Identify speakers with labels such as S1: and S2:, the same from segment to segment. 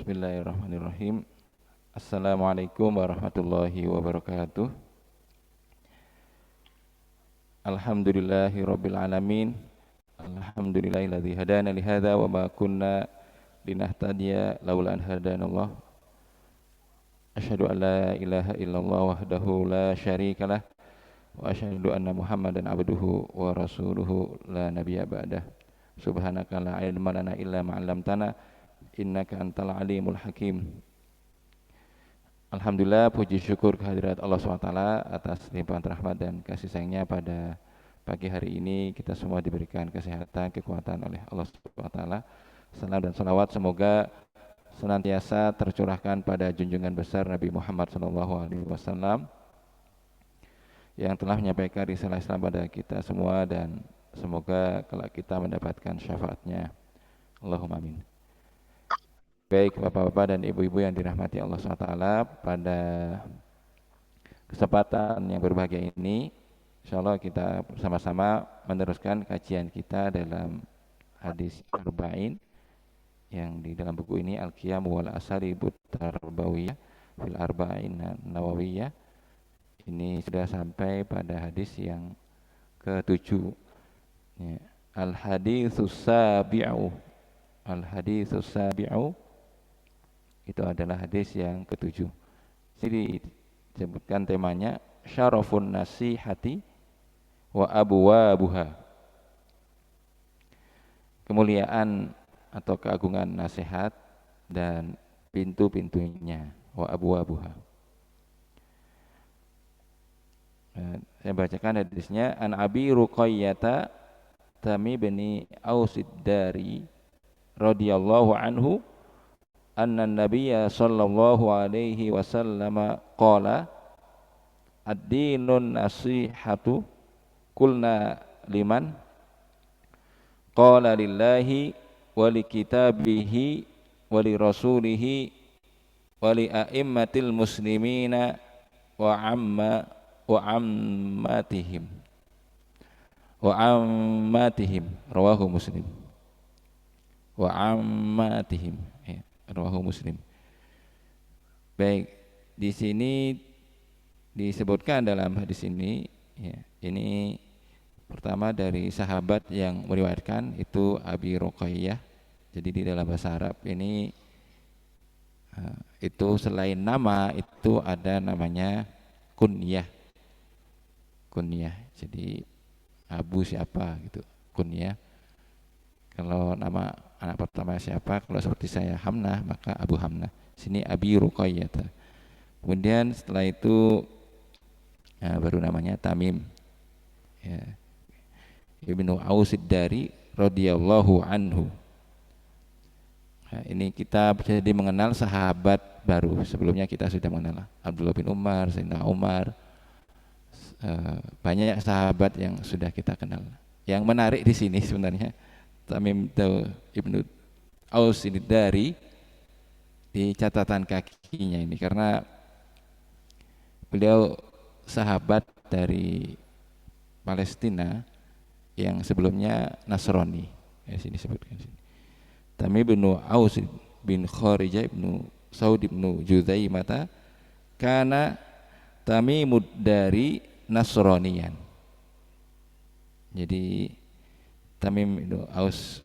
S1: Bismillahirrahmanirrahim. Assalamualaikum warahmatullahi wabarakatuh. Alhamdulillahirabbil alamin. Alhamdulillahilladzi hadana li hadza wa ma kunna linahtadiya laula an hadanallah. Asyhadu an la ilaha illallah wahdahu la syarikalah wa asyhadu anna Muhammadan abduhu wa rasuluhu la nabiyya ba'dah. Subhanaka la ilma lana illa ma 'allamtana innaka antal alimul hakim. Alhamdulillah, puji syukur kehadirat Allah SWT atas limpahan rahmat dan kasih sayangnya pada pagi hari ini kita semua diberikan kesehatan, kekuatan oleh Allah SWT. Salam dan salawat semoga senantiasa tercurahkan pada junjungan besar Nabi Muhammad SAW yang telah menyampaikan risalah Islam pada kita semua, dan semoga kelak kita mendapatkan syafaatnya. Allahumma amin. Baik bapak-bapak dan ibu-ibu yang dirahmati Allah SWT, pada kesempatan yang berbahagia ini insyaallah kita bersama-sama meneruskan kajian kita dalam hadis arba'in yang di dalam buku ini Al-Qiyam wal Asalibut Tarbawiyah fil Arba'in Nawawiyah. Ini sudah sampai pada hadis yang ke-7 ya. Al-haditsus sabi'u. Al-haditsus sabi'u itu adalah hadis yang ke-7. Jadi disebutkan temanya syarafun nasihati wa abwabuha. Kemuliaan atau keagungan nasihat dan pintu-pintunya, wa abwabuha. Saya bacakan hadisnya. An Abi Ruqayyah Tamim bin Ausid Dari radhiyallahu anhu anna nabiyya sallallahu alaihi wasallam qala ad-dinun nasihatu qulna liman qala lillahi wa li kitabihi wa li rasulihi wa li a'immatil muslimina wa ammatihim rawahu Muslim wa ammatihim ya. Rawahu Muslim. Baik, di sini disebutkan dalam hadis ini ya, ini pertama dari sahabat yang meriwayatkan itu Abi Ruqayyah. Jadi di dalam bahasa Arab ini itu selain nama itu ada namanya kunyah. Kunyah. Jadi Abu siapa gitu, kunyah. Kalau nama anak pertama siapa? Kalau seperti saya Hamnah, maka Abu Hamnah. Sini Abi Ruqayyah. Kemudian setelah itu baru namanya Tamim. Ya. Ibnu Ausid Dari radhiyallahu anhu. Nah, ini kita jadi mengenal sahabat baru. Sebelumnya kita sudah mengenal Abdullah bin Umar, Sayyidina Umar. Banyak sahabat yang sudah kita kenal. Yang menarik di sini sebenarnya Tamim Ibnu Aus ini dari di catatan kakinya ini karena beliau sahabat dari Palestina yang sebelumnya Nasrani. Ya, sini sebutkan sini. Tamim bin Aus bin Kharijah ibnu Saud ibnu Juzaimah kana Tamimud dari Nasraniyan. Jadi Tamim bin Aus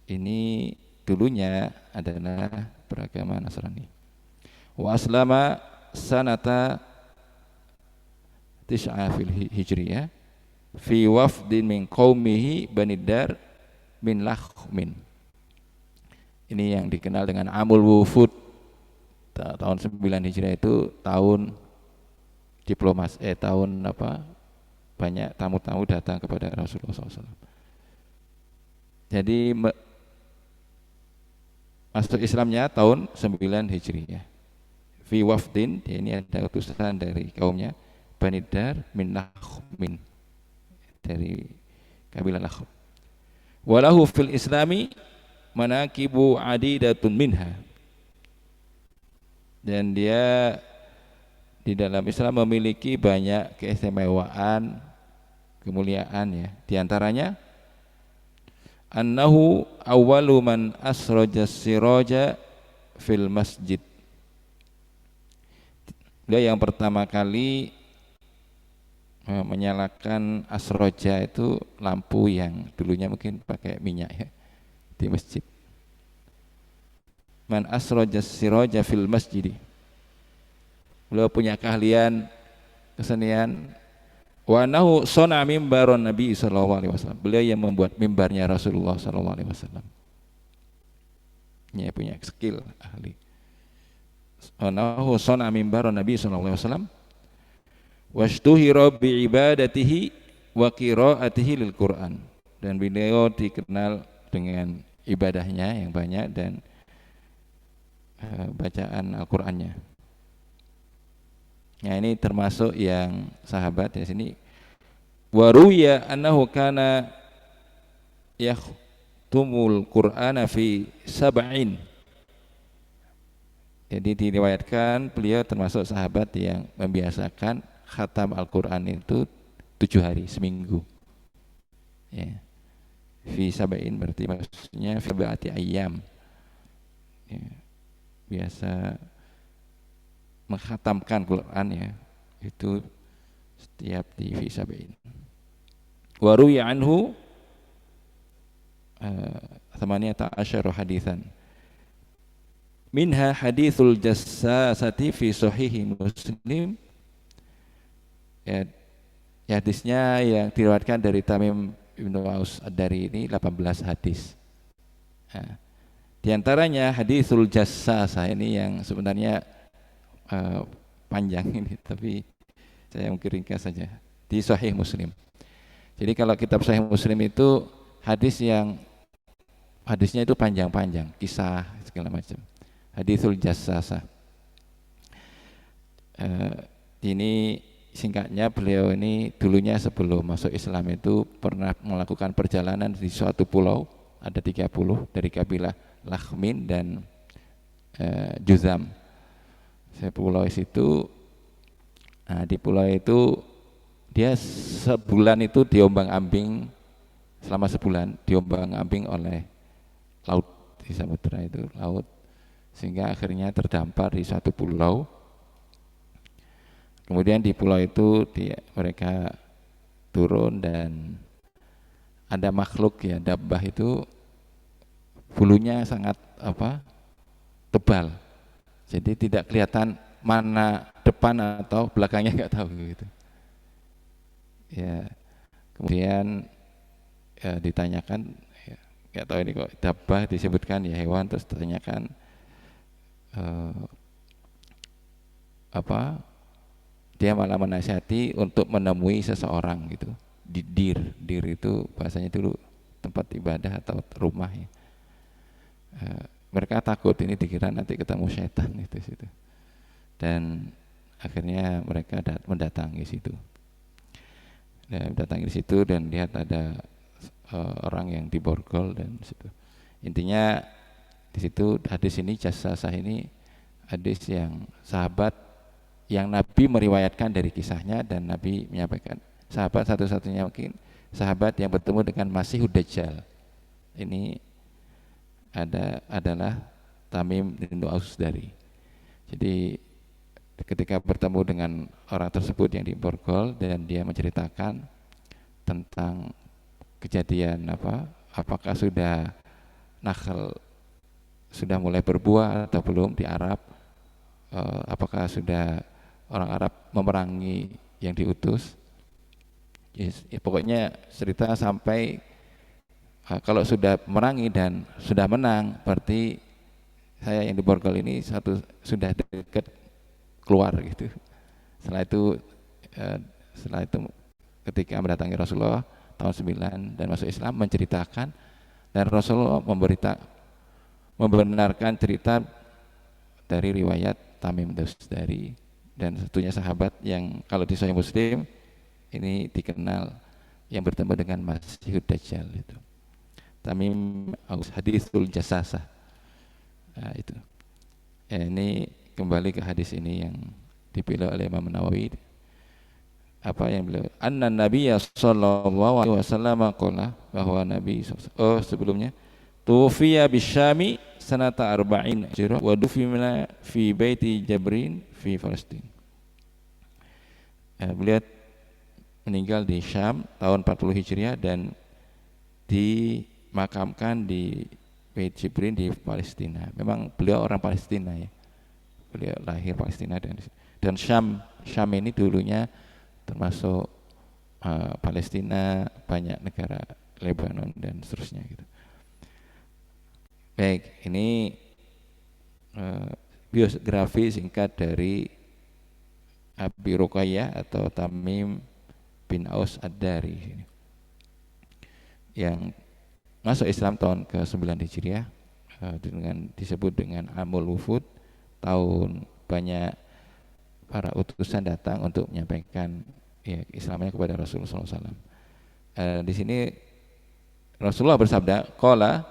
S1: ini dulunya adalah beragama Nasrani. Wa aslama sanata tis'a fil hijriyah fi wafdin min qaumihi Bani Dar min Lakhmin. Ini yang dikenal dengan Amul Wufud. Tahun 9 Hijriah itu tahun tahun banyak tamu-tamu datang kepada Rasulullah SAW. Jadi masuk Islamnya tahun 9 Hijriah. Fi wafdin, ini ada utusan dari kaumnya Bani Dar min Lakhmin, dari kabilah Lakhm. Walahu fil Islami manaqibu adidatun minha. Dan dia di dalam Islam memiliki banyak keistimewaan, kemuliaan ya. Di antaranya annahu awwalu man asraja siraja fil masjid. Beliau yang pertama kali menyalakan asroja, itu lampu yang dulunya mungkin pakai minyak ya, di masjid. Man asroja siroja fil masjid. Beliau punya keahlian, kesenian. Wa nahu sona mimbaron Nabi sallallahu alaihi wasallam. Beliau yang membuat mimbarnya Rasulullah sallallahu alaihi wasallam. Dia punya skill, ahli. Wa nahu sona mimbaron Nabi sallallahu alaihi wasallam. Washtuhira bi ibadatihi wa qiraatihi lil Quran. Dan beliau dikenal dengan ibadahnya yang banyak dan bacaan Al-Qur'annya. Nah, ini termasuk yang sahabat di sini. Waruya annahu kana yakhtumul Qur'ana fi sab'in. Jadi diriwayatkan beliau termasuk sahabat yang membiasakan khatam Al-Qur'an itu 7 hari, seminggu. Ya. Fi sab'in berarti maksudnya fi ba'ati ayyam. Ya. Biasa menghatamkan Quran ya, itu setiap di fi sab'in. Wa ruya anhu thamaniyata asyara haditsan. Minha hadithul jassasati fi sahihi Muslim. Ya, hadisnya yang diriwayatkan dari Tamim Ibnu Aus Ad-Dari ini 18 hadis. Nah, di antaranya hadithul jassasah ini yang sebenarnya panjang ini, tapi saya mungkin ringkas saja, di Sahih Muslim. Jadi kalau kitab Sahih Muslim itu hadisnya itu panjang-panjang, kisah segala macam. Hadithul jassasah. Ini singkatnya, beliau ini dulunya sebelum masuk Islam itu pernah melakukan perjalanan di suatu pulau, ada 30 dari kabilah Lakhmin dan Juzam. Pulau itu, nah di pulau itu dia sebulan itu diombang-ambing, selama sebulan diombang-ambing oleh laut, di samudera itu laut, sehingga akhirnya terdampar di satu pulau. Kemudian di pulau itu mereka turun dan ada makhluk ya, dabbah itu bulunya sangat tebal. Jadi tidak kelihatan mana depan atau belakangnya, nggak tahu gitu. Ya, kemudian ditanyakan, nggak tahu ini kok dabbah disebutkan ya hewan, terus ditanyakan dia malah menasihati untuk menemui seseorang gitu. Di dir itu bahasanya dulu tempat ibadah atau rumah ya. Mereka takut ini dikira nanti ketemu setan itu situ. Dan akhirnya mereka mendatangi situ. Mendatangi situ dan lihat ada orang yang diborgol dan situ. Intinya di situ hadis ini jassasah ini hadis yang sahabat yang Nabi meriwayatkan dari kisahnya, dan Nabi menyampaikan sahabat satu-satunya mungkin sahabat yang bertemu dengan Masihud Dajjal. Ini adalah Tamim bin Aus Dari. Jadi ketika bertemu dengan orang tersebut yang diborgol dan dia menceritakan tentang kejadian apakah sudah nakhl sudah mulai berbuah atau belum di Arab, apakah sudah orang Arab memerangi yang diutus. Pokoknya cerita sampai kalau sudah merangi dan sudah menang, berarti saya yang diborgol ini sudah dekat keluar gitu. Setelah itu ketika mendatangi Rasulullah tahun 9 dan masuk Islam, menceritakan, dan Rasulullah membenarkan cerita dari riwayat Tamim Dari, dan satunya sahabat yang kalau di Sahih Muslim ini dikenal yang bertemu dengan Masihud Dajjal itu. Tamim Aus hadithul jassasah. Nah, itu. Ini kembali ke hadis ini yang dipilih oleh Imam Nawawi. Apa yang beliau? Anna Nabiyya sallallahu alaihi wasallam qala, bahwa Nabi sebelumnya tufiya bisyami sanata arba'in hijrah wa dufina fi baiti Jabrin fi Palestin. Beliau meninggal di Syam tahun 40 Hijriah dan dimakamkan di Bait Jibrin di Palestina. Memang beliau orang Palestina ya. Beliau lahir Palestina dan Syam ini dulunya termasuk Palestina, banyak negara, Lebanon dan seterusnya gitu. Baik, ini biografi singkat dari Abi Ruqayyah atau Tamim bin Aus Ad-Dari yang masuk Islam tahun ke-9 Hijriah, disebut dengan Amul Wufud, tahun banyak para utusan datang untuk menyampaikan ya, Islamnya kepada Rasulullah SAW. Di sini Rasulullah bersabda, qala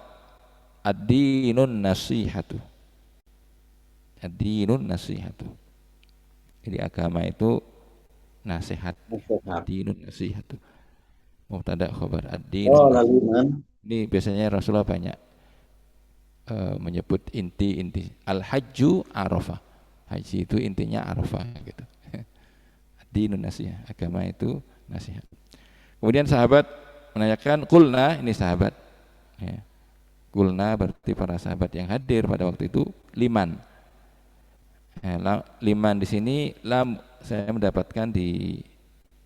S1: ad-dinun nasihatu. Ad-dinun nasihatu. Jadi agama itu nasihat. Ad-dinun nasihatu. Mubtada khabar ad-dinun. Ini biasanya Rasulullah banyak menyebut inti-inti. Al-hajju arafah. Haji itu intinya arafah gitu. Ad-dinun nasihah. Agama itu nasihat. Kemudian sahabat menanyakan, kulna, ini sahabat ya. Kulna berarti para sahabat yang hadir pada waktu itu liman. Liman di sini lam, saya mendapatkan di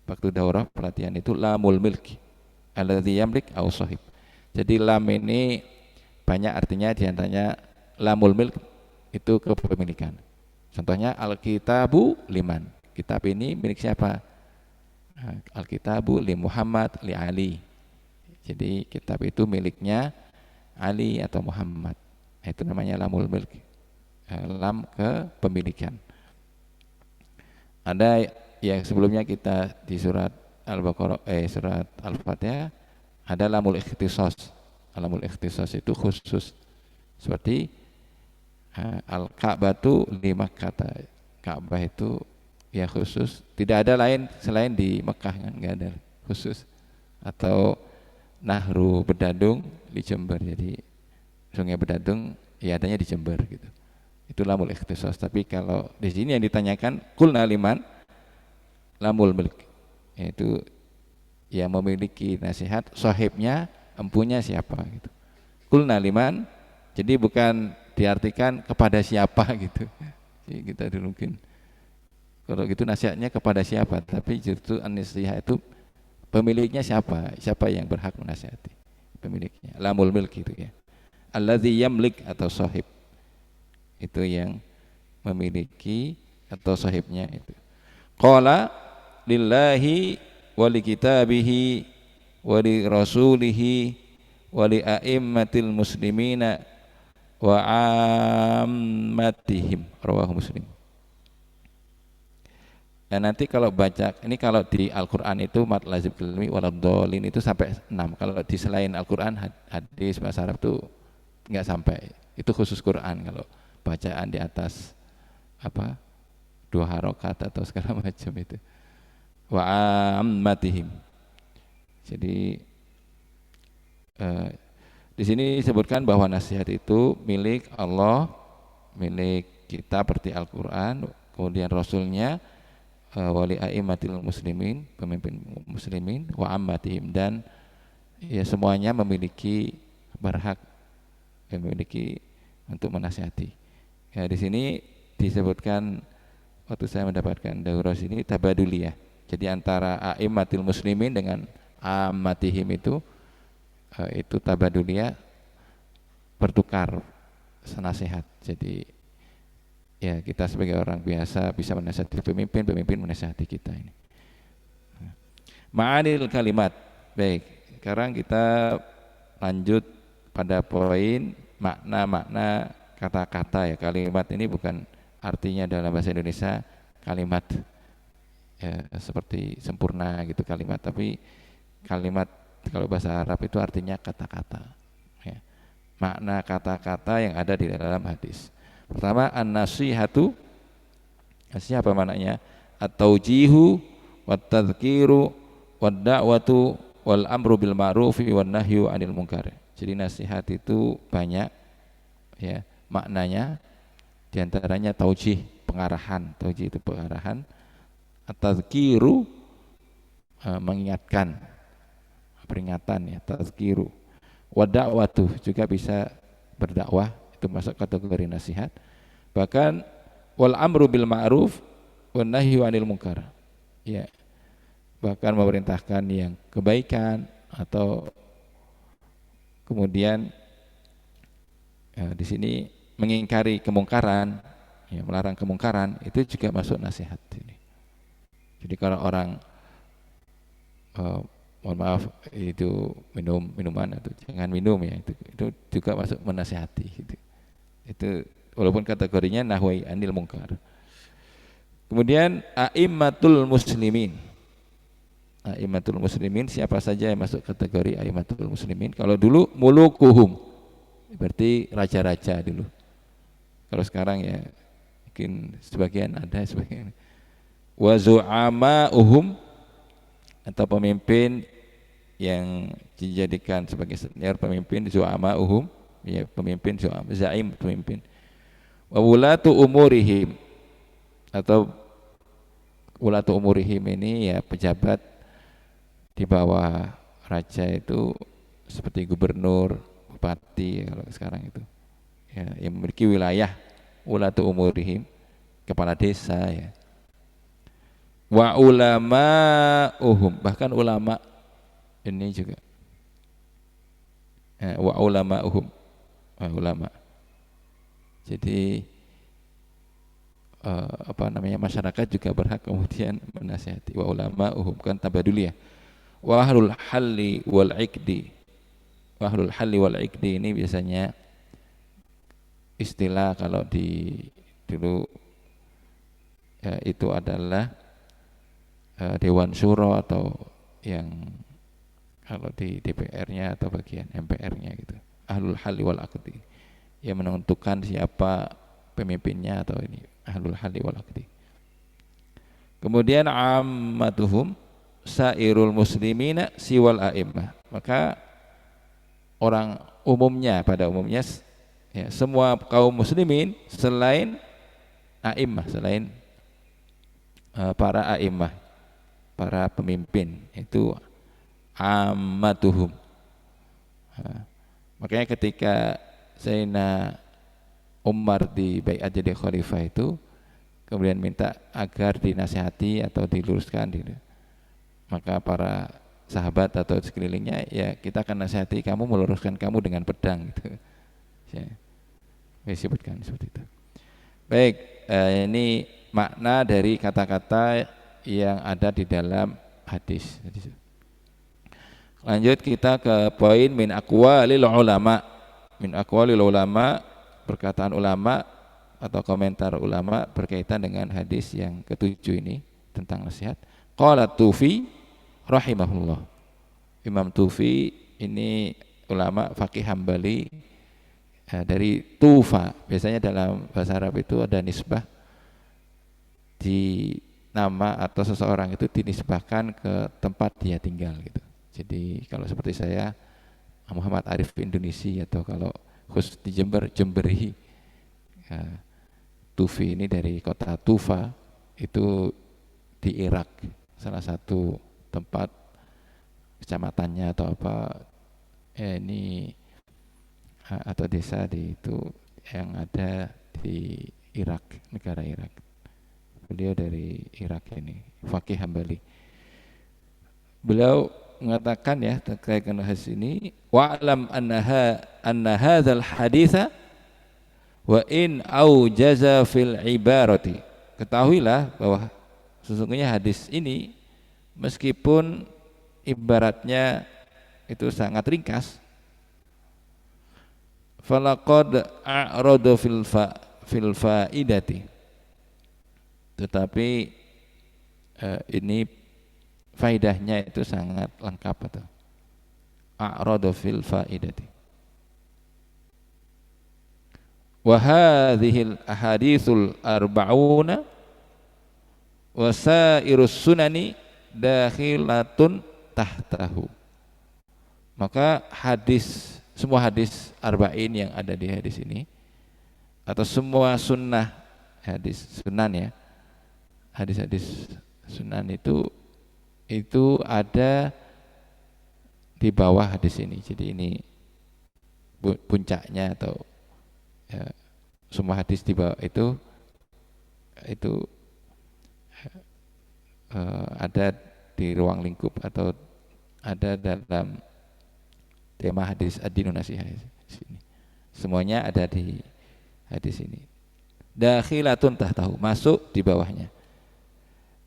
S1: waktu daurah pelatihan itu lamul milki alladzi yamlik au sahib. Jadi lam ini banyak artinya, diantaranya lamul milk itu kepemilikan. Contohnya Alkitabu liman. Kitab ini milik siapa? Alkitabu li Muhammad li Ali. Jadi kitab itu miliknya Ali atau Muhammad. Itu namanya lamul milk. Lam kepemilikan. Ada yang sebelumnya kita di surat Al-Baqarah surat Al-Fatihah ada lamul ikhtisas. Lamul ikhtisas itu khusus. Seperti Al-Ka'batu li Makkah. Ka'bah itu ya khusus, tidak ada lain selain di Mekah kan, enggak ada khusus. Atau Nahru Bedadung di Jember. Jadi Sungai Bedadung ya adanya di Jember gitu. Itu lamul ikhtisas. Tapi kalau di sini yang ditanyakan kulna liman lamul milk, yaitu yang memiliki nasihat, sahibnya, empunya siapa gitu. Kulna liman, jadi bukan diartikan kepada siapa gitu. Jadi kita mungkin kalau gitu nasihatnya kepada siapa, tapi justru an-nasihah itu pemiliknya siapa yang berhak menasihati, pemiliknya. Lamul milk itu ya. Alladzi yamlik atau sahib, itu yang memiliki atau sahibnya itu. Qala lillahi wa li kitabihi wa li rasulihi wa li a'immatil muslimina wa ammatihim, rawahu Muslim. Dan nanti kalau baca ini, kalau di Al-Qur'an itu mat lazim kelmi waladhdallin itu sampai 6. Kalau di selain Al-Qur'an hadis bahasa Arab itu enggak sampai. Itu khusus Quran. Kalau bacaan di atas 2 harokat atau segala macam itu. Wa ammatihim. Jadi di sini disebutkan bahwa nasihat itu milik Allah, milik kita seperti Al-Qur'an, kemudian Rasulnya, wali a'immatil muslimin, pemimpin muslimin, wa ammatihim, dan ya semuanya memiliki berhak, memiliki untuk menasihati. Ya di sini disebutkan waktu saya mendapatkan daurah ini tabaduliyah. Jadi antara a'immatil muslimin dengan ammatihim itu tabaduliyah, bertukar senasihat. Jadi ya kita sebagai orang biasa bisa menasihati pemimpin menasihati kita ini. Ma'anil kalimat. Baik, sekarang kita lanjut pada poin makna-makna kata-kata ya. Kalimat ini bukan artinya dalam bahasa Indonesia kalimat ya, seperti sempurna gitu kalimat, tapi kalimat kalau bahasa Arab itu artinya kata-kata ya. Makna kata-kata yang ada di dalam hadis. Pertama, an-nasihatu, nasihat apa maknanya? At-taujihu wat-tadhkiru wad-da'watu wal amru bil ma'rufi wan nahyu 'anil munkar. Jadi nasihat itu banyak ya maknanya diantaranya taujih, pengarahan. Taujih itu pengarahan, at-tazkiru mengingatkan, peringatan ya, tazkiru. Wa da'watu juga bisa berdakwah, itu masuk kategori nasihat. Bahkan wal amru bil ma'ruf wan nahyu 'anil munkar. Ya, bahkan memerintahkan yang kebaikan atau kemudian di sini mengingkari kemungkaran, ya, melarang kemungkaran, itu juga masuk nasihat ini. Jadi kalau orang mohon maaf itu minum minuman atau jangan minum ya, itu juga masuk menasihati gitu. Itu walaupun kategorinya nahwi anil munkar. Kemudian a'immatul muslimin. A'immatul muslimin siapa saja yang masuk kategori a'immatul muslimin? Kalau dulu mulukuhum, berarti raja-raja dulu. Kalau sekarang ya mungkin sebagian ada, sebagian. Wa zu'ama'uhum, atau pemimpin yang dijadikan sebagai senior pemimpin, zu'ama'uhum, ya pemimpin, zaim pemimpin. Wa wulatu umurihim, atau wulatu umurihim ini ya pejabat di bawah raja itu seperti gubernur, bupati kalau sekarang itu. Ya, yang memiliki wilayah, wulatu umurihim, kepala desa ya. Wa ulama'uhum, bahkan ulama ini juga. Wa ulama'uhum, ulama. Jadi masyarakat juga berhak kemudian menasihati. Wa ulama'uhum, kan tabaduli ya. Wa ahlul halli wal iqdi. Wa ahlul halli wal iqdi ini biasanya istilah kalau di dulu ya, itu adalah Dewan Syuro atau yang kalau di DPR-nya atau bagian MPR-nya gitu. Ahlul halli wal aqdi, yang menentukan siapa pemimpinnya atau ini ahlul halli wal aqdi. Kemudian ammatuhum sairul muslimina siwal a'immah. Maka orang umumnya, pada umumnya ya, semua kaum muslimin selain a'immah, selain para a'immah, para pemimpin, itu ammatuhum. Makanya ketika Sayyidina Umar di baiat jadi khalifah itu kemudian minta agar dinasihati atau diluruskan gitu. Maka para sahabat atau sekelilingnya, ya kita akan nasihati kamu, meluruskan kamu dengan pedang gitu. Ya, disebutkan seperti itu. Baik, ini makna dari kata-kata yang ada di dalam hadis. Lanjut kita ke poin min aqwalil ulama. Min aqwalil ulama, perkataan ulama atau komentar ulama berkaitan dengan hadis yang ketujuh ini tentang nasihat. Qala Tufi rahimahullah. Imam Tufi ini ulama faqih Hambali dari Tufa. Biasanya dalam bahasa Arab itu ada nisbah di nama atau seseorang itu dinisbahkan ke tempat dia tinggal gitu. Jadi kalau seperti saya Muhammad Arif Indonesia, atau kalau khusus di Jember, Jemberi. Ya, Tufi ini dari kota Tufa, itu di Irak, salah satu tempat kecamatannya atau apa ini atau desa di itu yang ada di Irak, negara Irak. Beliau dari Irak ini, Faqih Hambali. Beliau mengatakan ya terkait dengan hadis ini, wa'lam anna hadzal haditsa wa in aujaza fil ibarati. Ketahuilah bahwa sesungguhnya hadis ini meskipun ibaratnya itu sangat ringkas, falaqad a'rada fil faidati, tetapi ini faidahnya itu sangat lengkap atau a'rada fil faidati. Wa hadhil ahaditsul arba'una wa sairus sunani dakhilatun tahtahu. Maka hadis, semua hadis arba'in yang ada di hadis ini atau semua sunnah, hadis sunan ya, hadis-hadis sunan itu ada di bawah hadis ini. Jadi ini puncaknya, atau ya, semua hadis di bawah itu ada di ruang lingkup atau ada dalam tema hadis ad-dinun nasihah sini. Semuanya ada di hadis ini. Dakhilatun tahtahu, masuk di bawahnya.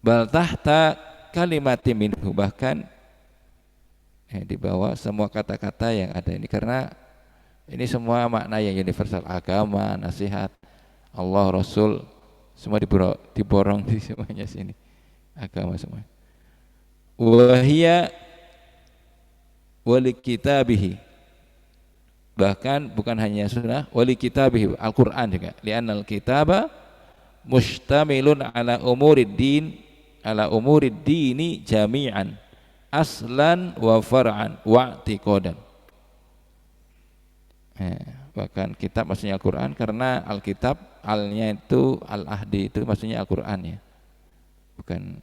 S1: Bal tahta kalimati minhu, bahkan di bawah semua kata-kata yang ada ini, karena ini semua makna yang universal, agama, nasihat, Allah, Rasul, semua diborong di semuanya sini, agama semua. Wahia wali kitabihi, bahkan bukan hanya sunnah, wali kitabihi, Al-Quran juga. Li'annal kitaba mustamilun ala umurid dini jami'an, aslan wa far'an wa i'tiqadan. Bahkan kitab maksudnya Al-Quran, karena Alkitab, alnya itu al-ahdi, itu maksudnya Al-Quran ya, bukan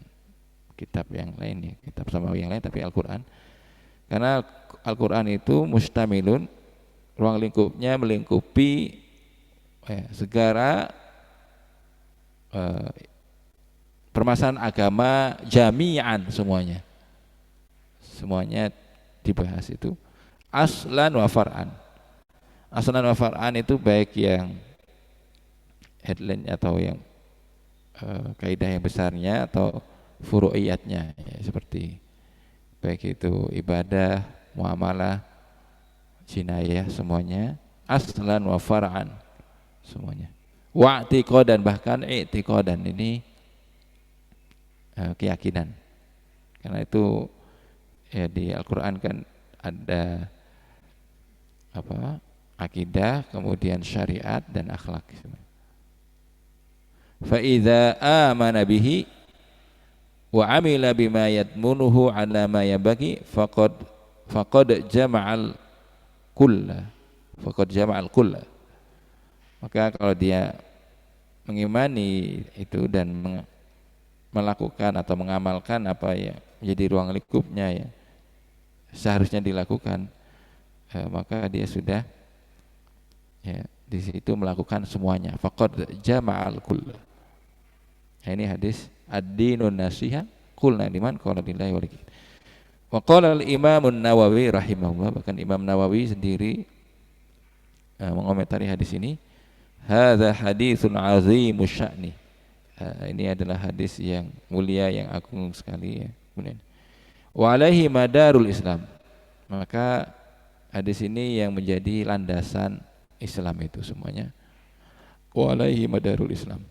S1: kitab yang lain ya, kitab sama yang lain, tapi Al-Quran. Karena Al-Quran itu mustamilun, ruang lingkupnya melingkupi segala permasalahan agama jami'an, semuanya dibahas itu, aslan wa far'an. Aslan wa far'an itu baik yang headline atau yang kaidah yang besarnya atau furu'iyatnya ya, seperti baik itu ibadah, muamalah, jinayah, semuanya aslan wa far'an, semuanya. Wa i'tiqadan, bahkan i'tiqadan ini keyakinan. Karena itu ya di Al-Qur'an kan ada akidah, kemudian syariat dan akhlak. Fa idza amana bihi wa amila bima yadmunuhu ala ma yabaki faqad jama'al kulla. Maka kalau dia mengimani itu dan melakukan atau mengamalkan apa ya menjadi ruang lingkupnya ya seharusnya dilakukan, maka dia sudah ya di situ melakukan semuanya. Faqad jama'al kulla. Nah, ini hadis ad-dinun nasiha qulna liman qala lillahi wa lillahi. Wa qala al-Imam an-Nawawi rahimahullah, bahkan Imam Nawawi sendiri mengomentari hadis ini, hadza haditsun azimus sya'ni. Ini adalah hadis yang mulia, yang agung sekali ya. Kemudian wa alaihi madarul Islam. Maka hadis ini yang menjadi landasan Islam itu semuanya. Wa alaihi madarul Islam.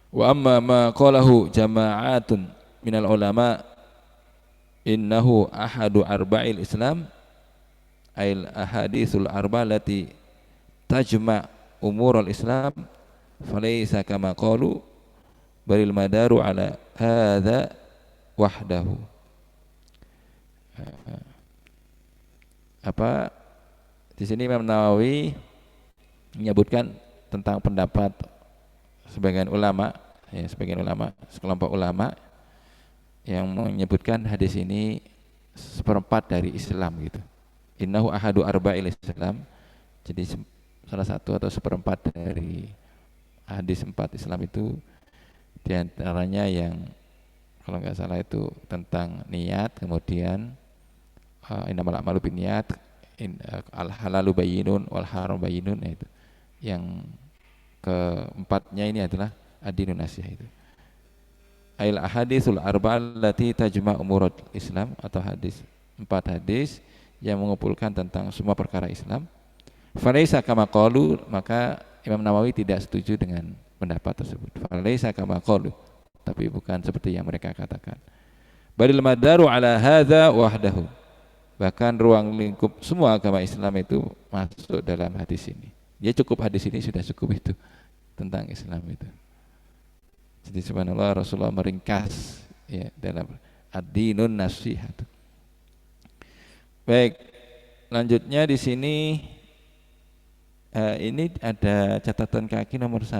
S1: Wa amma ma qalahu jama'atun minal ulama innahu ahadu arba'il Islam, ail ahaditsul arba lati tajma' umurul Islam, falaysa kama qalu balil madaru ala hadza wahdahu. Di sini Imam Nawawi menyebutkan tentang pendapat sebagian ulama, sekelompok ulama yang menyebutkan hadis ini seperempat dari Islam gitu. Innahu ahadu arba'il Islam. Jadi salah satu atau seperempat dari hadis 4 Islam itu, di antaranya yang kalau nggak salah itu tentang niat, kemudian innamal a'malu binniyat, al halalu bayyinun wal haram bayyinun, itu. Yang keempatnya ini adalah ad-dinun nasihah itu. Ail ahaditsul arba'ah allati tajma' umurul Islam, atau hadis 4 hadis yang mengumpulkan tentang semua perkara Islam. Falaisa kama qalu, maka Imam Nawawi tidak setuju dengan pendapat tersebut. Falaisa kama qalu, tapi bukan seperti yang mereka katakan. Balil madaru ala hadza wahdahu. Bahkan ruang lingkup semua agama Islam itu masuk dalam hadis ini. Dia cukup hadis ini sudah cukup itu tentang Islam itu. Jadi subhanallah, Rasulullah meringkas ya dalam ad-dinun nasihat. Baik, lanjutnya di sini Ini ada catatan kaki nomor 1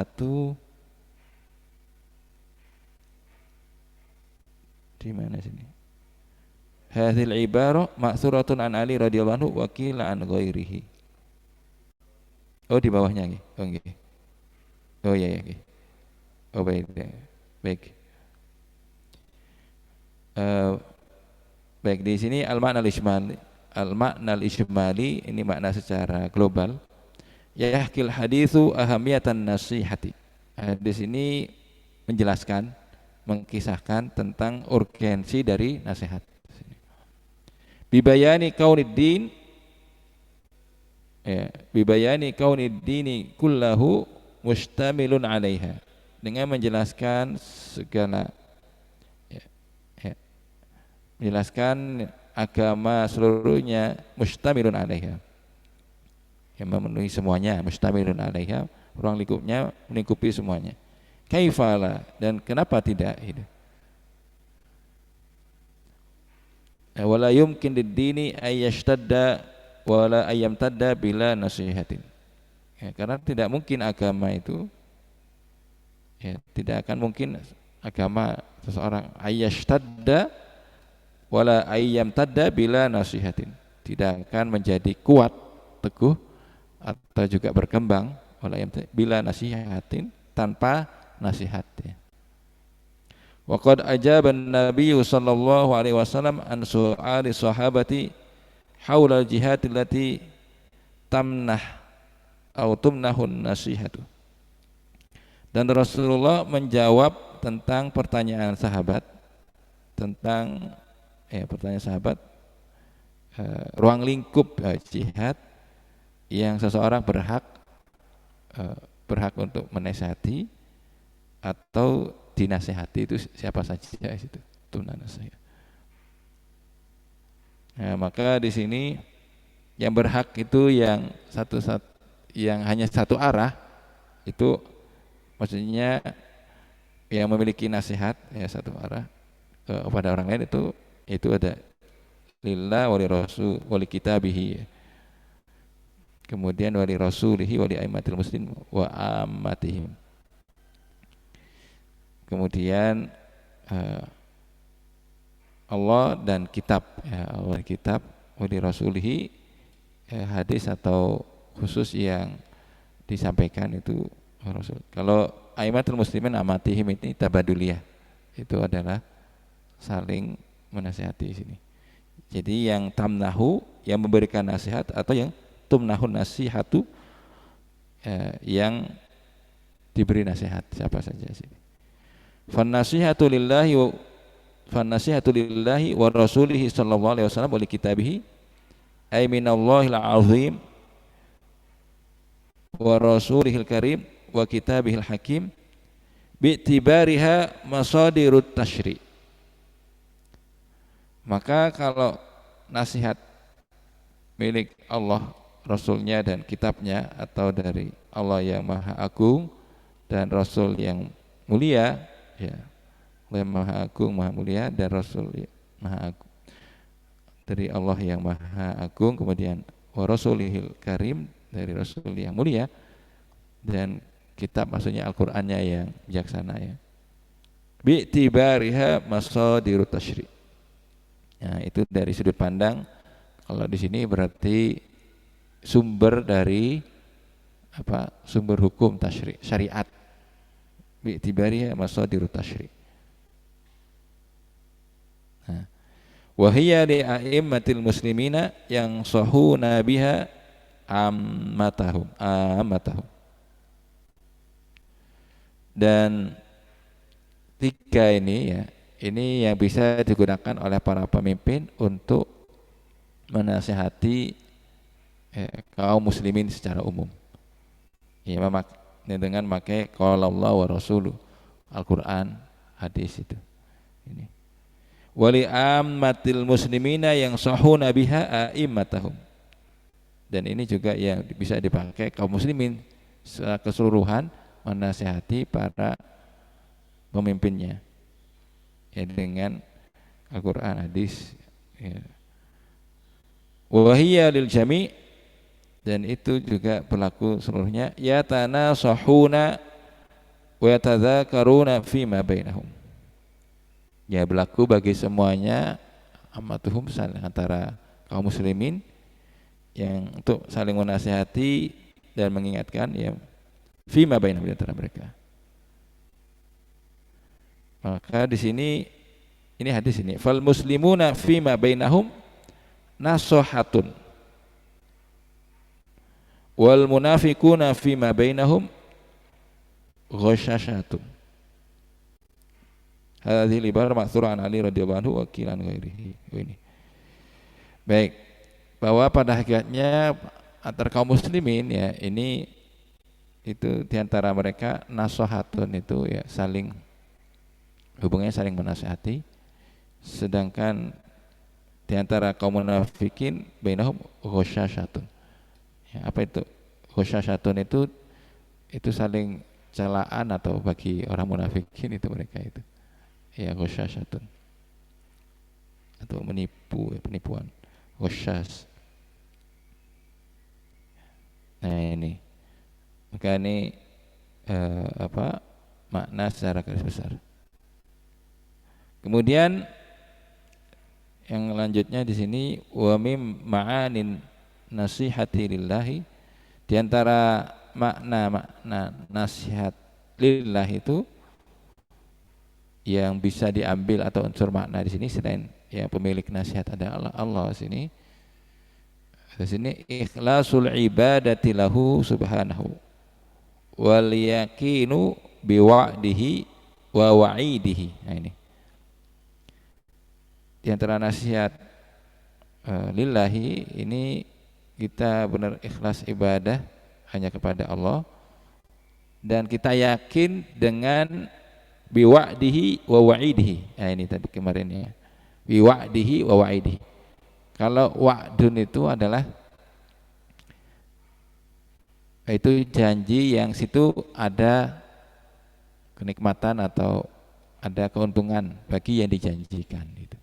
S1: di mana sini? Hadhil ibarah ma'thuratun an Ali radhiyallahu anhu wa qila an ghairihi. Oh di bawahnya nggih. Oh nggih. Oh iya ya nggih. Oh baik. Baik. Baik di sini al-makna al-ijmali ini makna secara global. Yahkil haditsu ahamiyatan nasihati. Hadis ini menjelaskan, mengkisahkan tentang urgensi dari nasihat. Bibayani kauniddin, ya, bibayani kauniddini kullahu mustamilun 'alaiha. Dengan menjelaskan segala, ya, menjelaskan agama seluruhnya mustamilun 'alaiha, yang memenuhi semuanya, mustamilun 'alaiha, ruang lingkupnya melingkupi semuanya. Kaifala, dan kenapa tidak itu? Wala yumkin lid-dini ayyashtadda wala ayyamtadda bila nasihatin. Ya, karena tidak mungkin agama itu, ya, tidak akan mungkin agama seseorang ayyashtadda wala ayyamtadda bila nasihatin. Tidak akan menjadi kuat, teguh atau juga berkembang bila nasihatin, tanpa nasihat, ya. Wa qad ajaba an-nabiy sallallahu alaihi wasallam an su'ali sahabati haula al-jihad allati tamnah atau tumnahun nasihatu. Dan Rasulullah menjawab tentang pertanyaan sahabat tentang pertanyaan sahabat ruang lingkup jihad yang seseorang berhak untuk menasihati atau dinasihati, itu siapa saja itu tumnah nasihat. Nah, maka di sini yang berhak itu yang yang hanya satu arah, itu maksudnya yang memiliki nasihat ya satu arah kepada orang lain, itu ada lillah wali rasul wali kitabihi, kemudian wali rasulihi wali aimatil muslim wa ammatihim, kemudian Allah dan kitab, ya, Allah kitab, wali rasulihi, hadis atau khusus yang disampaikan itu Rasul. Kalau aimatul muslimin amatihim ini tabaduliyah, itu adalah saling menasihati sini. Jadi yang tamnahu, yang memberikan nasihat, atau yang tumnahun nasihatu, yang diberi nasihat siapa saja sini. Fannasihatu lillahi wa rasulihi sallallahu alaihi wasallam wa li kitabihi ay minallahil azim wa rasulihil karim wa kitabihil hakim bi'tibariha masadirut tasyri'. Maka kalau nasihat milik Allah, Rasulnya dan kitabnya, atau dari Allah yang Maha Agung dan Rasul yang mulia, ya, Allah yang Maha Agung, Maha Mulia, dan Rasul yang Maha Agung, dari Allah yang Maha Agung, kemudian wa rasulihil karim, dari Rasul yang mulia, dan kitab maksudnya Al-Qur'annya yang bijaksana, ya. Bi'tibariha masadirut tasyri'. Nah, itu dari sudut pandang, kalau di sini berarti sumber dari sumber hukum tasyri', syariat. Bi'tibariha masadirut tasyri'. Wa hiya li a'immatil muslimina yang sahuna biha ammatahum. Dan tiga ini, ya, ini yang bisa digunakan oleh para pemimpin untuk menasihati kaum muslimin secara umum. Ya, dengan memakai qala Allah wa rasuluh, Al-Qur'an, hadis itu. Ini. Wali ammatil muslimina yang sahuna biha a'immatahum. Dan ini juga yang bisa dipakai kaum muslimin secara keseluruhan menasihati para pemimpinnya, ya, dengan Al-Qur'an, hadis, ya. Wa hiya lil jami', dan itu juga berlaku seluruhnya. Yatanasahuna wa yatadzakaruna fima bainahum. Ya, berlaku bagi semuanya ammatuhum, antara kaum muslimin yang untuk saling menasihati dan mengingatkan ya fima bainahum, antara mereka. Maka di sini ini hadis ini, fal muslimuna fima bainahum nasohatun wal munafiquna fima bainahum ghasyashatun. Hadhihi libar ma'thura an Ali radhiyallahu anhu wa qilan ghairihi. Ini. Baik, bahwa pada hakikatnya antar kaum muslimin ya ini itu diantara mereka nasohatun, itu ya saling hubungannya saling menasihati, sedangkan diantara kaum munafikin bainahum ghasyashatun. Ya, apa itu ghasyashatun? Itu saling celaan atau bagi orang munafikin itu mereka itu ya ghasyashatun, atau menipu, penipuan, ghasyas. Nah ini, maka ini makna secara garis besar. Kemudian yang lanjutnya di sini, wa mim ma'anin nasihati lillahi, di antara makna nasihat lillah itu yang bisa diambil atau unsur makna di sini selain ya pemilik nasihat ada Allah sini. Di sini ikhlasul ibadati lahu subhanahu wal yaqinu biwa'dihi wa wa'idihi. Nah ini di antara nasihat lillahi ini, kita benar ikhlas ibadah hanya kepada Allah dan kita yakin dengan biwa'dihi wa wa'idihi. Nah ini tadi kemarin ya, biwa'dihi wa wa'idihi. Kalau wa'dun itu adalah itu janji yang situ ada kenikmatan atau ada keuntungan bagi yang dijanjikan gitu.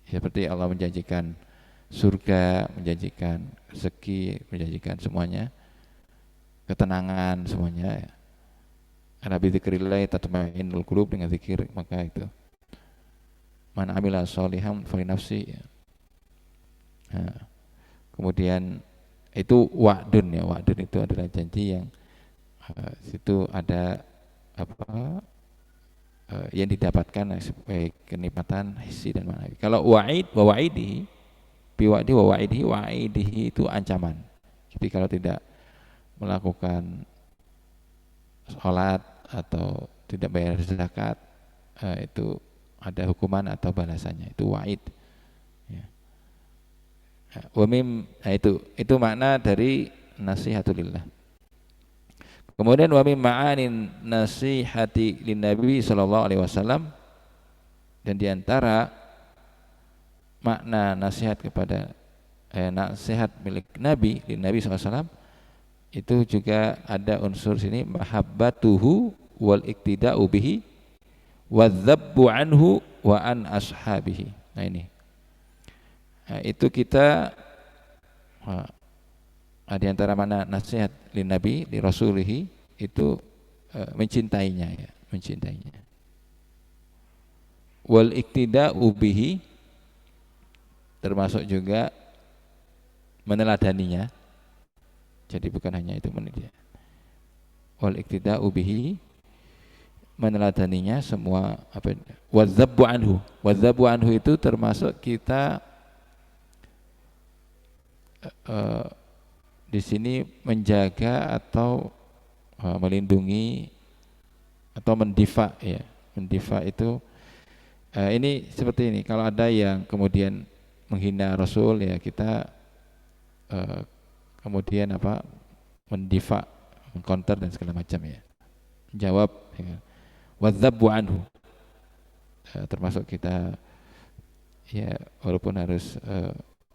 S1: Seperti Allah menjanjikan surga, menjanjikan rezeki, menjanjikan semuanya, ketenangan semuanya. Karena bidzikrillah tatma'innul qulub, dengan zikir maka itu man amila sholihan falinafsi. Nah, kemudian itu wa'dun ya, wa'dun itu adalah janji yang situ ada yang didapatkan sebagai kenikmatan hissi dan ma'nawi. Kalau wa'id wa wa'idihi, biwa'di wa wa'idihi, wa'idihi itu ancaman. Jadi kalau tidak melakukan sholat atau tidak bayar zakat, itu ada hukuman atau balasannya, itu wa'id ya. Nah itu makna dari nasihatulillah. Kemudian wa mim ma'anin nasihati lin Nabi sallallahu alaihi wasallam, dan diantara makna nasihat kepada nasihat milik Nabi lin Nabi sallallahu alaihi wasallam itu juga ada unsur sini mahabbatuhu wal iktida'u bihi wadzabbu anhu wa an ashabihi. Nah ini, nah, itu kita di antara mana nasihat lin Nabi li rasulihi itu mencintainya ya, mencintainya. Wal iktida'u bihi termasuk juga meneladaninya. Jadi bukan hanya itu menilai. Wal iktida'u bihi, meneladaninya semua apa, wadzabbu anhu. Wadzabbu anhu itu termasuk kita di sini menjaga atau melindungi atau mendifa ya. Mendifa itu ini seperti ini, kalau ada yang kemudian menghina Rasul ya kita kemudian mendifa, mengcounter dan segala macam ya, jawab ya. Wadzabbu anhu termasuk kita ya walaupun harus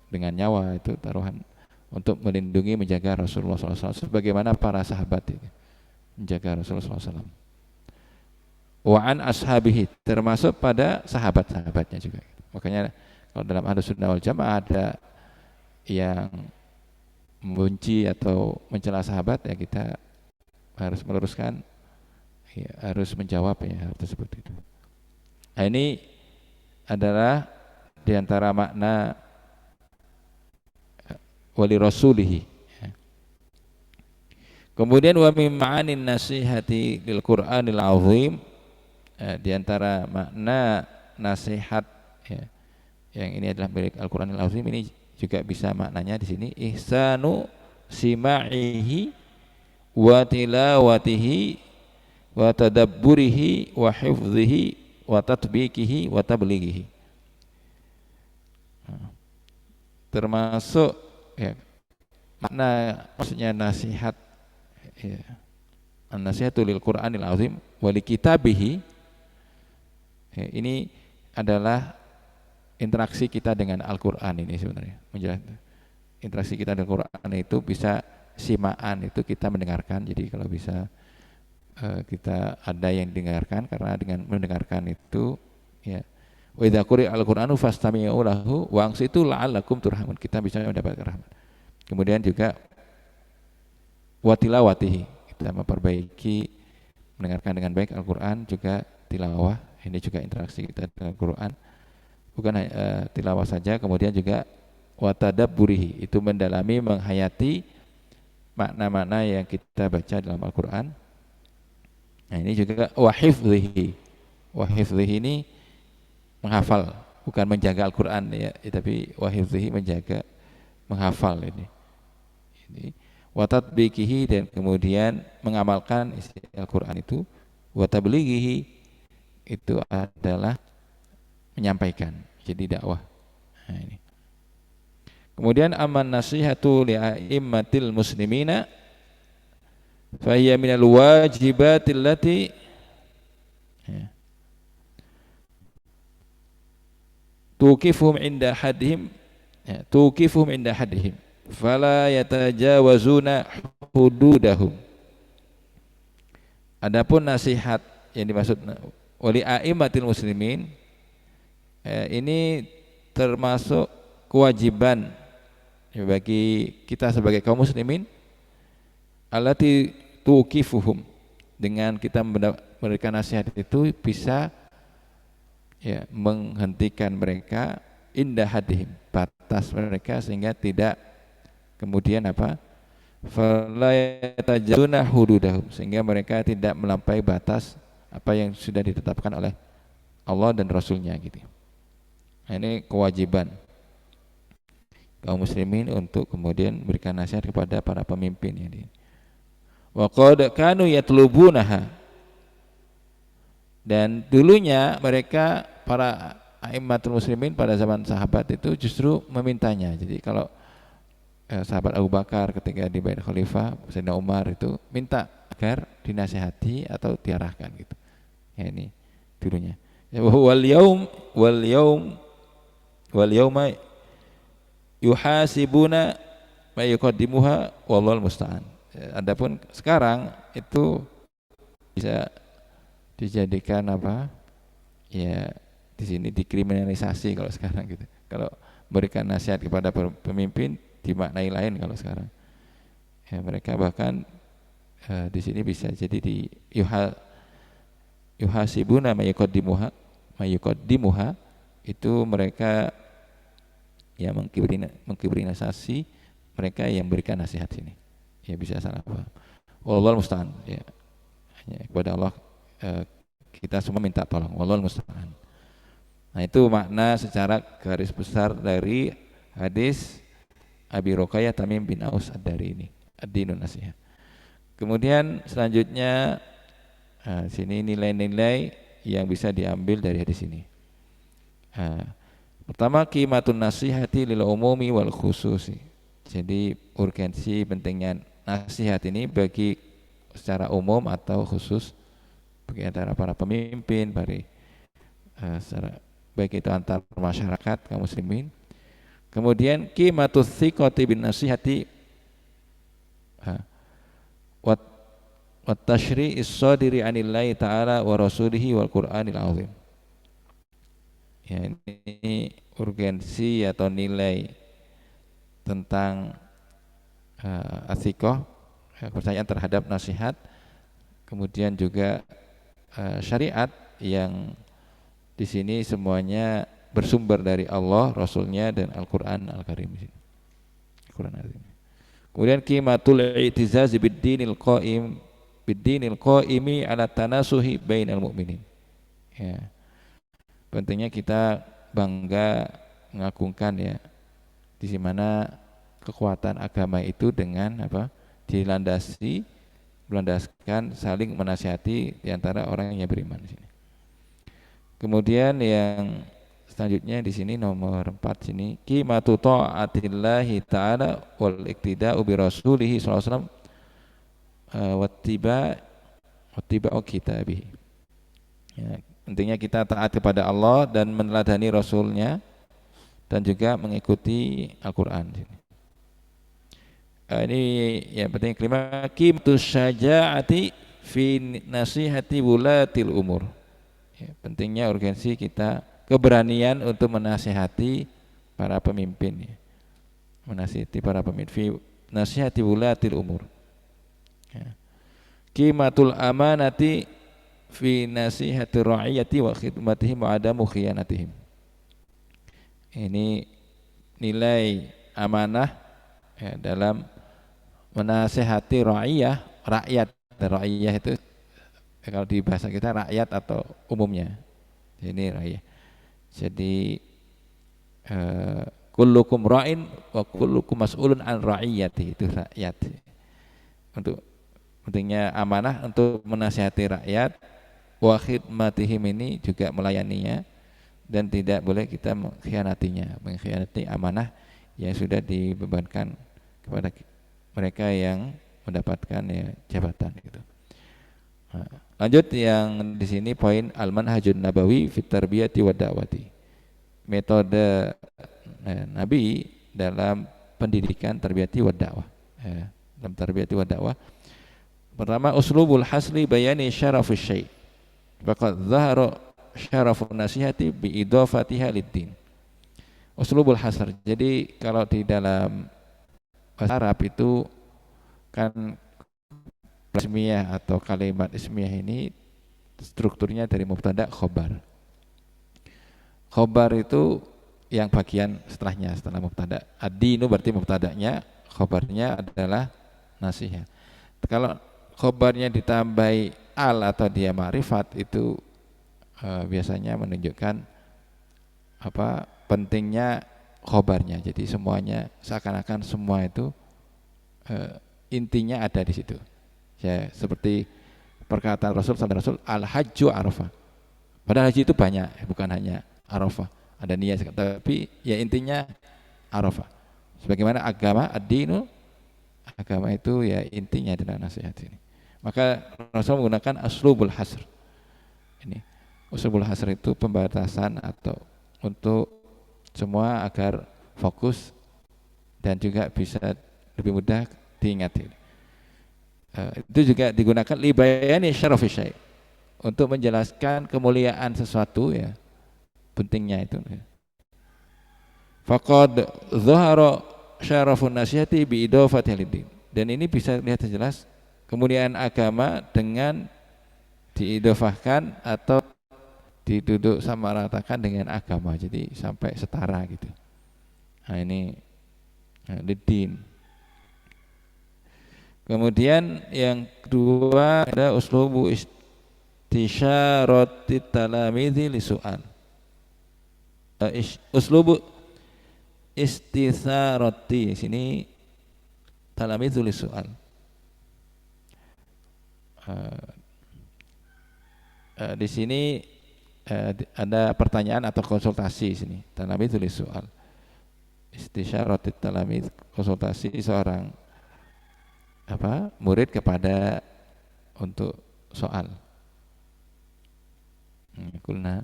S1: dengan nyawa itu taruhan untuk melindungi, menjaga Rasulullah SAW sebagaimana para sahabat itu menjaga Rasulullah SAW. Wa an ashabihi termasuk pada sahabat-sahabatnya juga. Makanya kalau dalam Ahlus Sunnah wal Jamaah ada yang membenci atau mencela sahabat, ya kita harus meluruskan, ya, harus menjawab ya hal tersebut itu. Nah, ini adalah diantara makna wali rasulihi. Kemudian wa min ma'anin nasihati lil Qur'anil azim, diantara makna nasihat, ya, yang ini adalah milik Al-Qur'anil azim, ini juga bisa maknanya di sini ihsanu sima'ihi wa tilawatihi wa tadabburihi wa hifdhihi wa tatbiqihi wa tablighihi. Termasuk, ya, makna maksudnya nasihat, ya, an-nasihatu lil Qur'anil azim wa li kitabihi, ya, ini adalah interaksi kita dengan Al-Qur'an. Ini sebenarnya menjelaskan interaksi kita dengan Al-Qur'an itu bisa simaan, itu kita mendengarkan. Jadi kalau bisa kita ada yang dengarkan, karena dengan mendengarkan itu, ya, wa idza quri'a al-Qur'anu fastami'u lahu wa ansitu la'allakum turhamun, kita bisa mendapatkan rahmat. Kemudian juga wa tilawatihi, kita memperbaiki mendengarkan dengan baik Al-Qur'an, juga tilawah, ini juga interaksi kita dengan Al-Qur'an. Bukan tilawah saja, kemudian juga wa tadabburihi, itu mendalami, menghayati makna-makna yang kita baca dalam Al-Qur'an. Nah, ini juga wa hifdhihi. Wa hifdhihi ini menghafal, bukan menjaga Al-Qur'an, ya, tapi wa hifdhihi menjaga, menghafal ini. Ini wa tatbiqihi, dan kemudian mengamalkan isi Al-Qur'an itu. Wa tablighihi, itu adalah menyampaikan, jadi dakwah. Nah, ini. Kemudian aman nasihatu li a'immatil muslimina fahiya minal wajibatil lati, ya, tuqifuhum inda hadhim, ya, tuqifuhum inda hadhim fala yatajawazuna hududahum. Adapun nasihat yang dimaksud wali a'immatil muslimin, ini termasuk kewajiban, ya, bagi kita sebagai kaum muslimin, allati tuqifuhum, dengan kita memberikan nasihat itu bisa, ya, menghentikan mereka indah hadihim, batas mereka, sehingga tidak kemudian apa, fala yatajawazuna hududahum, sehingga mereka tidak melampaui batas apa yang sudah ditetapkan oleh Allah dan Rasulnya gitu. Nah, ini kewajiban kaum muslimin untuk kemudian berikan nasihat kepada para pemimpin ini. Wa qad kanu yatlubunaha, dan dulunya mereka para a'immatul muslimin pada zaman sahabat itu justru memintanya. Jadi kalau sahabat Abu Bakar ketika di Bait Khalifah, Sayyidina Umar itu minta agar dinasihati atau diarahkan gitu. Ya, ini dulunya. Wal yauma yuhasibuna ma yuqaddimuha wallahul musta'an. Adapun sekarang itu bisa dijadikan apa? Ya, di sini dikriminalisasi kalau sekarang gitu. Kalau berikan nasihat kepada pemimpin dimaknai lain kalau sekarang. Ya, mereka bahkan di sini bisa jadi di yuhasibuna ma yuqaddimuha, itu mereka, ya, mengkriminalisasi mereka yang berikan nasihat ini. Ya, bisa salah paham. Wallahul musta'an, ya. Hanya kepada Allah kita semua minta tolong. Wallahul musta'an. Nah, itu makna secara garis besar dari hadis Abi Ruqayyah Tamim bin Aus ad-Dari ini, ad-dinun nasihat. Kemudian selanjutnya, sini nilai-nilai yang bisa diambil dari hadis ini. Pertama, qimatun nasihati lil umumi wal khususi. Jadi urgensi pentingnya nasihat ini bagi secara umum atau khusus, bagi antara para pemimpin, secara baik itu antar masyarakat kaum muslimin. Kemudian qimatus thiqati bin nasihati wa tashri'is sadiri anillahi ta'ala wa rasulihi wal Qur'anil azim. Ya, ini urgensi atau nilai tentang atsikoh, kepercayaan terhadap nasihat, kemudian juga syariat yang di sini semuanya bersumber dari Allah, Rasulnya dan Al-Quran Al-Karim. Al-Quran Al-Karim. Kemudian qimatul i'tizaz biddinil qaimi ala tanasuhi bainal mu'minin. Ya. Pentingnya kita bangga mengagungkan ya di mana kekuatan agama itu dengan berlandaskan saling menasihati di antara orang yang beriman di sini. Kemudian yang selanjutnya di sini nomor 4 sini qimatu ta'atillahi ta'ala wal iktida'u bi rasulih sallallahu alaihi wasallam wattiba'u kitabihi. Ya, intinya kita taat kepada Allah dan meneladani Rasulnya dan juga mengikuti Al-Qur'an. Ini yang penting kelima qimatu syaja'ati fi nasihati wulatil umur. Ya, pentingnya urgensi kita keberanian untuk menasihati para pemimpin ya. Menasihati para pemimpin fi nasihati wulatil umur. Ya. Qimatul amanati fi nasihati ra'iyati wa khidmatihim wa adamu khiyanatihim. Ini nilai amanah ya, dalam menasihati rakyat itu kalau di bahasa kita rakyat atau umumnya. Ini rakyat. Jadi kullukum ra'in wa kullukum mas'ulun an ra'iyati, itu rakyat. Untuk pentingnya amanah untuk menasihati rakyat, wa khidmatihim ini juga melayaninya dan tidak boleh kita mengkhianati amanah yang sudah dibebankan kepada mereka yang mendapatkan ya jabatan gitu. Nah, lanjut yang di sini poin al-manhajun nabawi fit tarbiyati wa da'wati. Metode Nabi dalam pendidikan tarbiyati wa da'wah. Dalam tarbiyati wa da'wah. Pertama uslubul hasli bayani syarafus syai'. Faqad dhahara syarafun nasihati bi idafatiha lid-din. Uslubul hasr. Jadi kalau di dalam bahasa Arab itu kan ismiyah atau kalimat ismiyah ini strukturnya dari mubtada khobar. Khobar itu yang bagian setelah mubtada. Ad-dinu berarti mubtadanya, khobarnya adalah nasihat. Kalau khobarnya ditambahi al atau dia ma'rifat itu biasanya menunjukkan pentingnya khobarnya. Jadi semuanya seakan-akan semua itu intinya ada di situ. Ya, seperti perkataan Rasul al-hajju arafah. Padahal haji itu banyak, bukan hanya arafah. Ada niat, tapi ya intinya arafah. Sebagaimana agama ad-dinu, agama itu ya intinya adalah nasihat ini. Maka Rasul menggunakan uslubul hasr. Ini uslubul hasr itu pembatasan atau untuk semua agar fokus dan juga bisa lebih mudah diingat. Itu juga digunakan libayani syarafis syai', untuk menjelaskan kemuliaan sesuatu ya, pentingnya itu. Faqad dhahara syarafun nasihati bi idafati lid-din. Dan ini bisa lihat jelas kemuliaan agama dengan diidofahkan atau diduduk sama ratakan dengan agama, jadi sampai setara gitu. Nah ini lid-din. Kemudian yang kedua ada uslubu istisyarati talamidhi li su'al. Uslubu istisarati sini talamidhu li su'al. Di sini ada pertanyaan atau konsultasi sini. Talamidhu li su'al. Istisyarati talamidh, konsultasi seorang murid kepada untuk soal. Kulna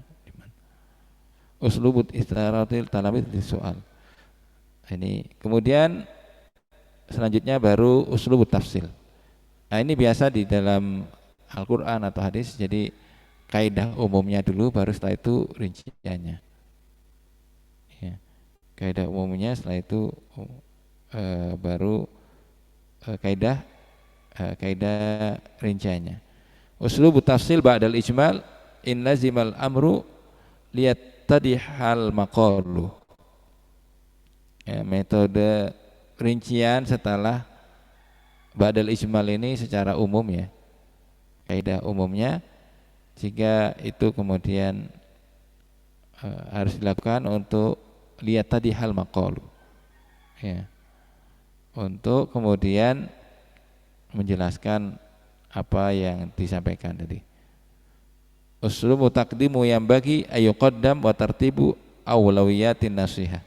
S1: uslubut istirahatil talamid di soal. Ini kemudian selanjutnya baru uslubut tafsil. Nah, ini biasa di dalam Al-Qur'an atau hadis, jadi kaidah umumnya dulu baru setelah itu rinciannya. Ya. Kaidah umumnya setelah itu baru kaidah rinciannya. Uslubu tafsil ba'dal ijmal in lazimal amru liyattadihal maqalu. Ya, metode rincian setelah ba'dal ijmal ini secara umum ya. Kaidah umumnya jika itu kemudian harus dilakukan untuk lihat tadi hal maqalu. Ya. Untuk kemudian menjelaskan apa yang disampaikan tadi. Uslubu taqdimu yang bagi ayuqaddam wa tartibu awlawiyatin nasihah.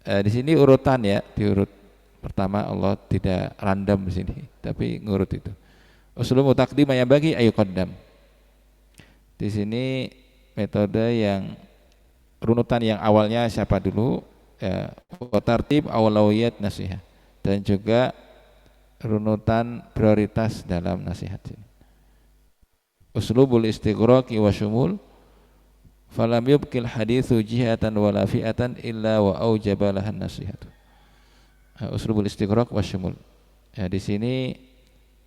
S1: Di sini urutan ya, diurut. Pertama Allah tidak random di sini, tapi ngurut itu. Uslubu taqdimu yang bagi ayuqaddam. Di sini metode yang runutan yang awalnya siapa dulu ya, wa tartib awlawiyat nasihah, dan juga runutan prioritas dalam nasihat ini. Uslubul istighraqi wa syumul falam yubqil hadithu jihatan wala fi'atan illa wa aujaba lahan nasihat. Uslubul istighraq wa syumul. Ya, di sini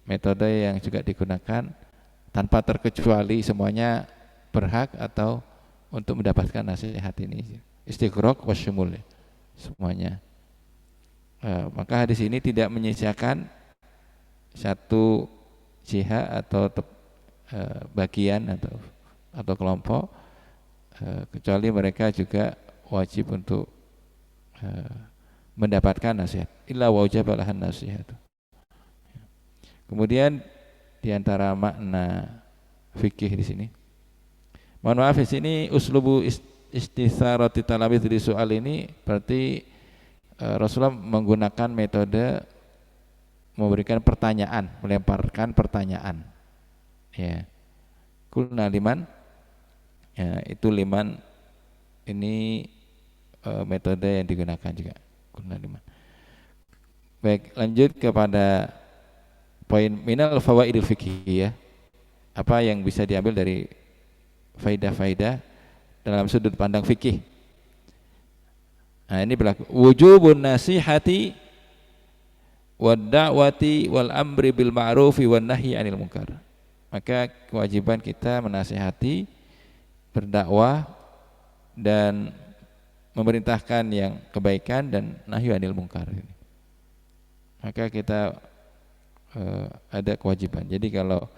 S1: metode yang juga digunakan tanpa terkecuali, semuanya berhak atau untuk mendapatkan nasihat ini. Istighraq wa syumul ya, semuanya. Maka hadis ini tidak menyisakan satu jihad atau bagian atau kelompok, kecuali mereka juga wajib untuk mendapatkan nasihat. Illa wajaba lahan nasihat. Kemudian diantara makna fikih di sini, mohon maaf di sini uslubu istisarati talabith di soal ini berarti Rasulullah menggunakan metode memberikan pertanyaan, melemparkan pertanyaan. Ya. Kulna liman. Ya, itu liman ini metode yang digunakan juga. Kulna liman. Baik, lanjut kepada poin minal fawaidil fiqhiyah. Apa yang bisa diambil dari faidah-faidah dalam sudut pandang fikih. Nah, ini berlaku wujubun nasihati wad da'wati wal amri bil ma'rufi wan nahyi 'anil munkar. Maka kewajiban kita menasihati, berdakwah dan memerintahkan yang kebaikan dan nahyi 'anil munkar. Maka kita ada kewajiban. Jadi kalau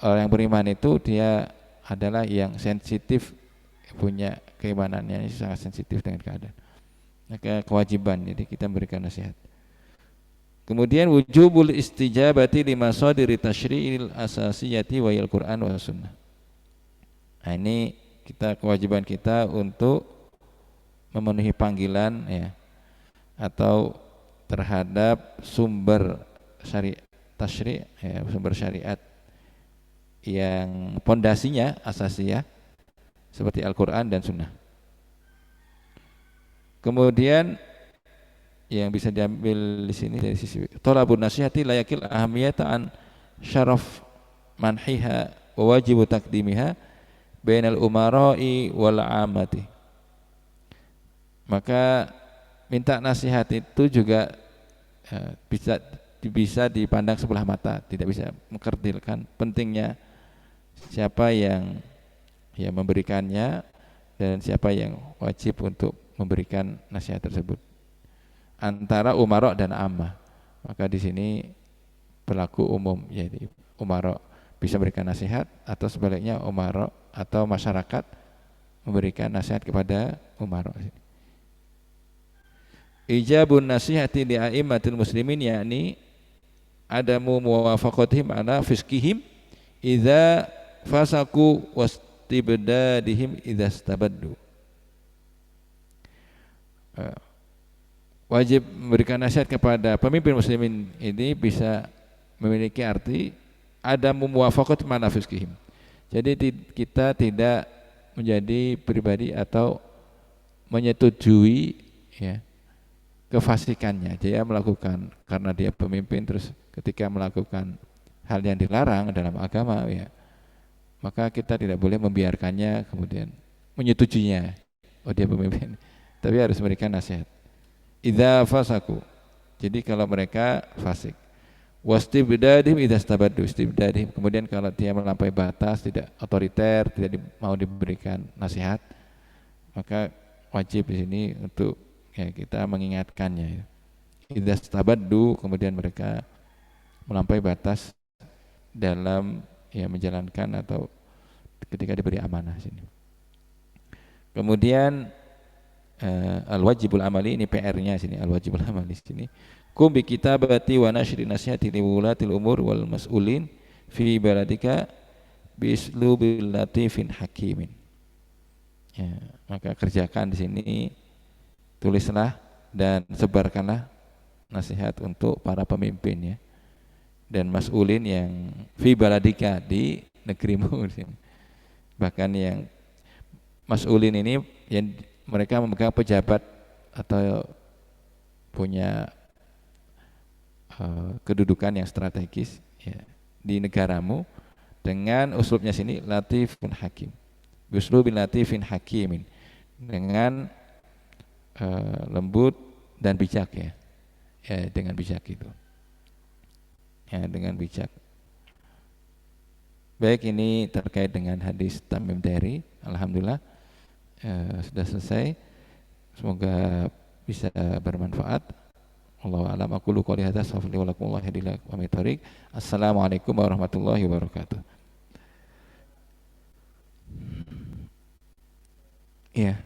S1: orang yang beriman itu dia adalah yang sensitif, punya keimanannya sangat sensitif dengan keadaan. Maka kewajiban, jadi kita memberikan nasihat. Kemudian wujubul istijabati lima sadiri tasyri'il asasiyati wa Qur'an wa sunnah. Nah, ini kita kewajiban kita untuk memenuhi panggilan ya, atau terhadap sumber syariat tasyri' ya, sumber syariat yang pondasinya asasiyah seperti Al-Qur'an dan sunnah. Kemudian yang bisa diambil di sini dari sisi talabun nasihati la yakil ahamiyata an syaraf manhiha wa wajibu taqdimiha bainal umara'i wal amati. Maka minta nasihat itu juga bisa dipandang sebelah mata, tidak bisa mengkerdilkan pentingnya siapa yang memberikannya dan siapa yang wajib untuk memberikan nasihat tersebut antara umara dan ammah. Maka di sini berlaku umum, jadi umara bisa memberikan nasihat atau sebaliknya umara atau masyarakat memberikan nasihat kepada umara. Ijabun nasihati li a'immatil muslimin, yakni adamu muwafaqatihim ala fiskihim idza fasaku wastibdadihim idza stabaddu. Wajib memberikan nasihat kepada pemimpin muslimin ini bisa memiliki arti ada muwafaqat mana fiskihim. Jadi kita tidak menjadi pribadi atau menyetujui ya kefasikannya. Dia melakukan karena dia pemimpin, terus ketika melakukan hal yang dilarang dalam agama ya, maka kita tidak boleh membiarkannya kemudian menyetujuinya. Oh, dia pemimpin, tapi harus memberikan nasihat. Idza fasaku, Jadi kalau mereka fasik. Wastibdadihim idza stabaddu istibdadihim. Kemudian kalau dia melampaui batas, tidak otoriter, tidak mau diberikan nasihat, maka wajib di sini untuk ya kita mengingatkannya. Idza stabaddu, kemudian mereka melampaui batas dalam ya menjalankan atau ketika diberi amanah sini. Kemudian al-wajibul amali, ini PR-nya sini, al-wajibul amali sini. Kum bi kitabati wa nashri nasihati li wulatil umur wal mas'ulin fi baladika bi islubil latifin hakimin. Ya, maka kerjakan di sini, tulislah dan sebarkanlah nasihat untuk para pemimpin ya dan mas'ulin yang fi baladika, di negerimu. Bahkan yang mas'ulin ini yang mereka memegang pejabat atau punya kedudukan yang strategis ya, di negaramu, dengan uslubnya sini latifun hakim, uslubin latifin hakimin, dengan lembut dan bijak ya, dengan bijak itu ya, dengan bijak. Baik, ini terkait dengan hadis Tamim Dari. Alhamdulillah sudah selesai. Semoga bisa bermanfaat. Wallahu a'lam. Aku lu qouli hadza astaghfirullahi wa lakum wa hadillahi wa mitariq. Assalamualaikum warahmatullahi wabarakatuh. Iya.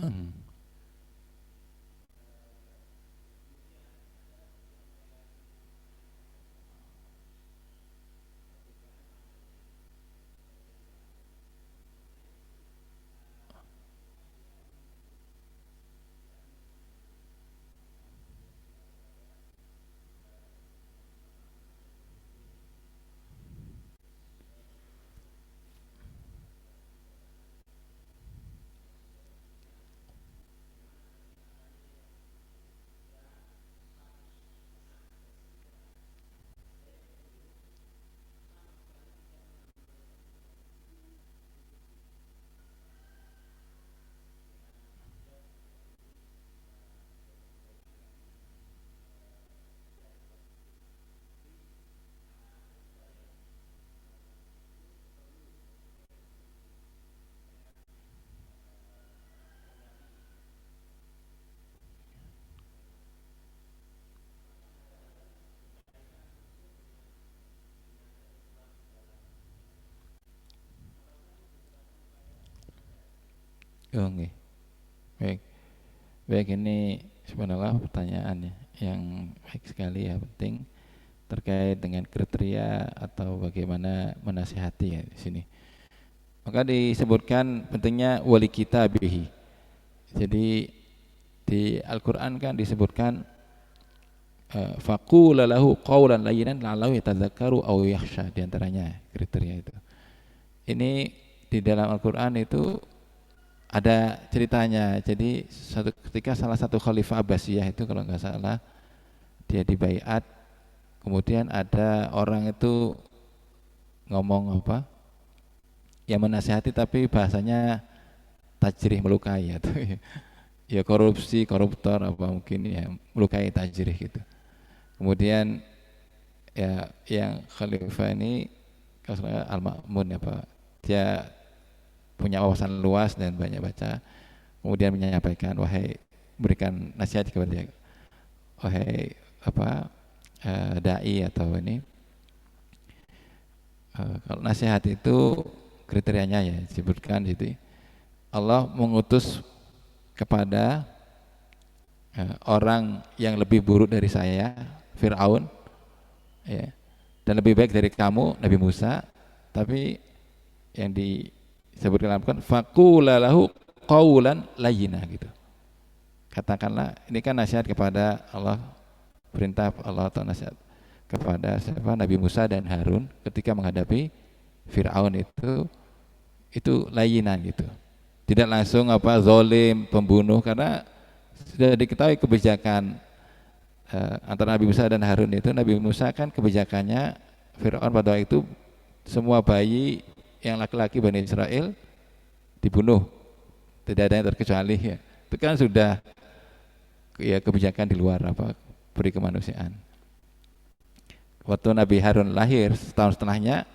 S1: Hmm. Oh, nggih. Baik. Baik, ini subhanallah pertanyaannya yang baik sekali ya, penting terkait dengan kriteria atau bagaimana menasihati ya di sini. Maka disebutkan pentingnya wali kitabihi. Jadi di Al-Qur'an kan disebutkan faqula lahu qawlan layyinan la'allahu yatadzakkaru aw yakhsha, di antaranya kriteria itu. Ini di dalam Al-Qur'an itu ada ceritanya. Jadi suatu ketika salah satu khalifah Abbasiyah itu kalau nggak salah dia dibaiat, kemudian ada orang itu ngomong apa? Ya menasihati tapi bahasanya tajrih, melukai atau ya korupsi, koruptor apa mungkin ya melukai, tajrih gitu. Kemudian ya yang khalifah ini kalau salah Al-Ma'mun apa, dia punya wawasan luas dan banyak baca, kemudian menyampaikan, wahai, berikan nasihat kepada dia, wahai apa dai atau ini, kalau nasihat itu kriterianya ya disebutkan situ, Allah mengutus kepada orang yang lebih buruk dari saya, Fir'aun ya, dan lebih baik dari kamu, Nabi Musa, tapi yang disebutkan dalam Al-Quran faqula lahu qawlan layyina gitu. Katakanlah, ini kan nasihat kepada Allah perintah Allah atau nasihat kepada siapa Nabi Musa dan Harun ketika menghadapi Fir'aun itu layinan gitu. Tidak langsung zalim, pembunuh, karena sudah diketahui kebijakan antara Nabi Musa dan Harun itu. Nabi Musa kan kebijakannya Fir'aun pada waktu itu semua bayi yang laki-laki Bani Israel dibunuh, tidak ada yang terkecuali ya. Itu kan sudah ya kebijakan di luar peri kemanusiaan. Waktu Nabi Harun lahir setahun setelahnya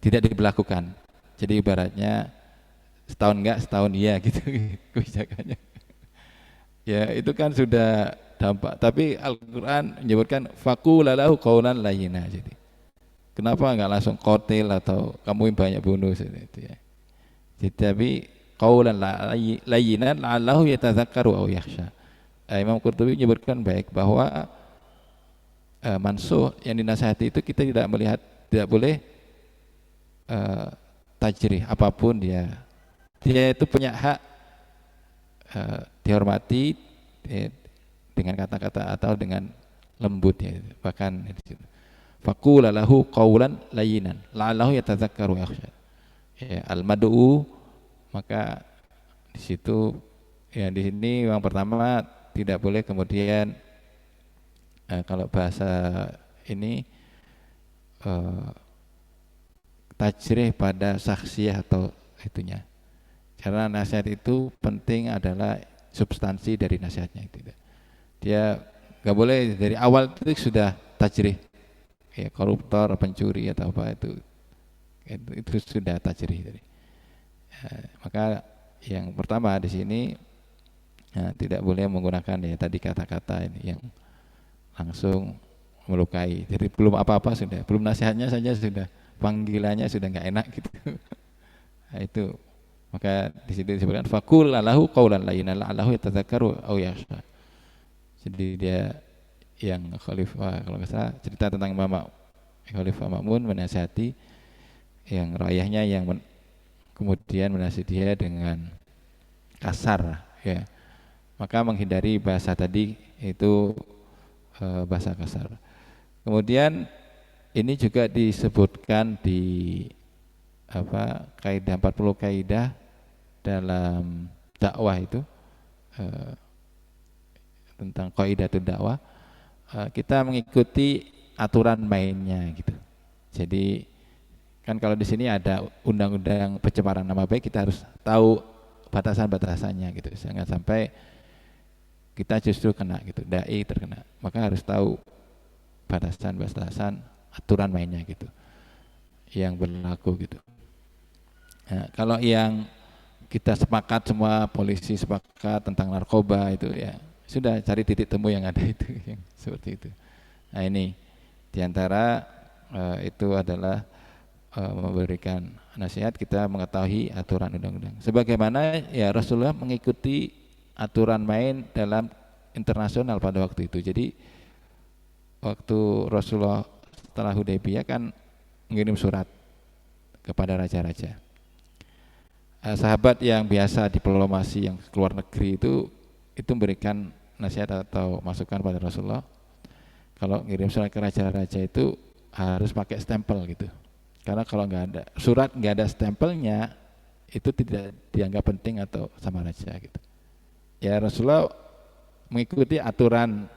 S1: tidak diberlakukan. Jadi ibaratnya setahun enggak, setahun iya gitu kebijakannya. Ya itu kan sudah dampak. Tapi Al-Quran menyebutkan faqula qaulan layyina. Jadi kenapa enggak langsung qatil atau kamu yang banyak bunuh itu ya. Jadi tapi qaulan layyinan la'allahu yatadzakkaru aw yakhsha. Imam Qurtubi menyebutkan baik bahwa mansuh yang dinasihati itu kita tidak boleh tajrih apapun dia itu punya hak dihormati dengan kata-kata atau dengan lembut ya. Bahkan faqula lahu qawlan layyinan la'allahu yatadzakkaru yakhsha. Ya, al-mad'u, maka di situ ya di sini yang pertama tidak boleh kemudian kalau bahasa ini tajrih pada saksiyah atau itunya. Karena nasihat itu penting adalah substansi dari nasihatnya itu. Dia nggak boleh dari awal itu sudah tajrih. Ya, koruptor, pencuri atau apa itu sudah tajrih tadi. Maka yang pertama di sini tidak boleh menggunakan ya tadi kata-kata ini yang langsung melukai. Jadi belum apa-apa sudah, belum nasihatnya saja sudah panggilannya sudah nggak enak gitu. Nah, itu maka di situ disebutkan faqul lahu qaulan layyinan la'allahu yatadzakkaru aw yakhsha. Jadi dia yang khalifah kalau nggak salah cerita tentang Khalifah Ma'mun menasihati yang rakyatnya yang kemudian menasihati dia dengan kasar ya. Maka menghindari bahasa tadi itu bahasa kasar. Kemudian ini juga disebutkan di kaidah 40 kaidah dalam dakwah itu tentang qaidatul dakwah, kita mengikuti aturan mainnya gitu. Jadi kan kalau di sini ada undang-undang pencemaran nama baik, kita harus tahu batasan-batasannya gitu. Jangan sampai kita justru kena gitu, dai terkena. Maka harus tahu batasan-batasan aturan mainnya gitu yang berlaku gitu. Nah, kalau yang kita sepakat semua polisi sepakat tentang narkoba itu ya sudah cari titik temu yang ada itu yang seperti itu. Nah ini diantara itu adalah memberikan nasihat kita mengetahui aturan undang-undang. Sebagaimana ya Rasulullah mengikuti aturan main dalam internasional pada waktu itu. Jadi waktu Rasulullah setelah Hudaybiyah kan mengirim surat kepada raja-raja. Sahabat yang biasa diplomasi yang keluar negeri itu memberikan nasihat atau masukan pada Rasulullah. Kalau ngirim surat ke raja-raja itu harus pakai stempel gitu. Karena kalau nggak ada surat, nggak ada stempelnya, itu tidak dianggap penting atau sama raja gitu. Ya Rasulullah mengikuti aturan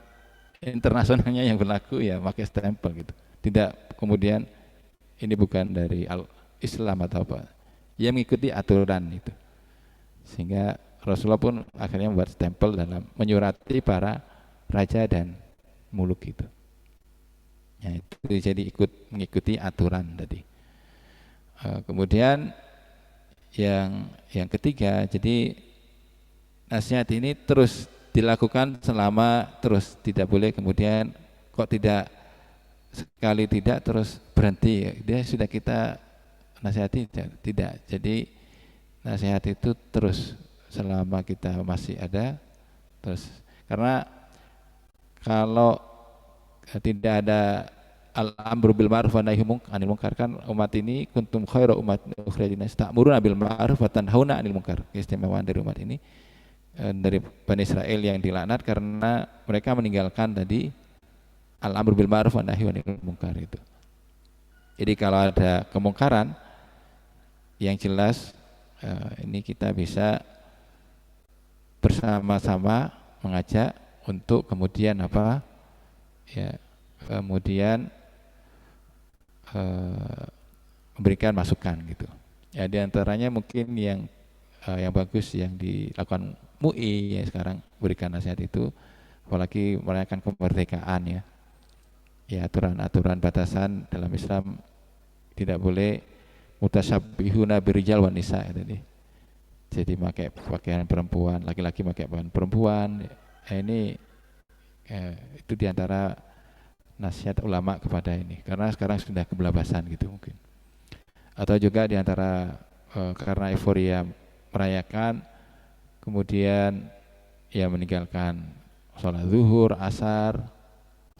S1: internasionalnya yang berlaku ya pakai stempel gitu. Tidak kemudian ini bukan dari Islam atau apa. Ia mengikuti aturan itu. Sehingga Rasulullah pun akhirnya membuat stempel dalam menyurati para raja dan muluk itu. Ya, itu jadi mengikuti aturan tadi. Kemudian yang ketiga, jadi nasihat ini terus dilakukan selama terus, tidak boleh kemudian kok tidak sekali tidak terus berhenti. Dia sudah kita nasihati tidak. Jadi nasihat itu terus selama kita masih ada terus. Karena kalau tidak ada al-amru bil ma'ruf wa nahyi anil munkar, kan umat ini kuntum khairu ummatin ukhrijat linnas ta'muruna bil ma'ruf wa tanhauna 'anil munkar. Keistimewaan dari umat ini dari Bani Israel yang dilaknat karena mereka meninggalkan tadi al-amr bil ma'ruf wa nahi 'anil munkar itu. Jadi kalau ada kemungkaran yang jelas ini kita bisa bersama-sama mengajak untuk kemudian apa ya kemudian memberikan masukan gitu. Ya di antaranya mungkin yang bagus yang dilakukan MUI yang sekarang berikan nasihat itu, apalagi merayakan kemerdekaan ya. Ya aturan-aturan batasan dalam Islam tidak boleh mutasabbihuna birijal wan nisa tadi. Jadi pakai pakaian perempuan, laki-laki pakai pakaian perempuan. Ini itu diantara nasihat ulama kepada ini, karena sekarang sudah kebelabasan gitu mungkin. Atau juga diantara karena euforia merayakan, kemudian ya meninggalkan sholat zuhur, asar,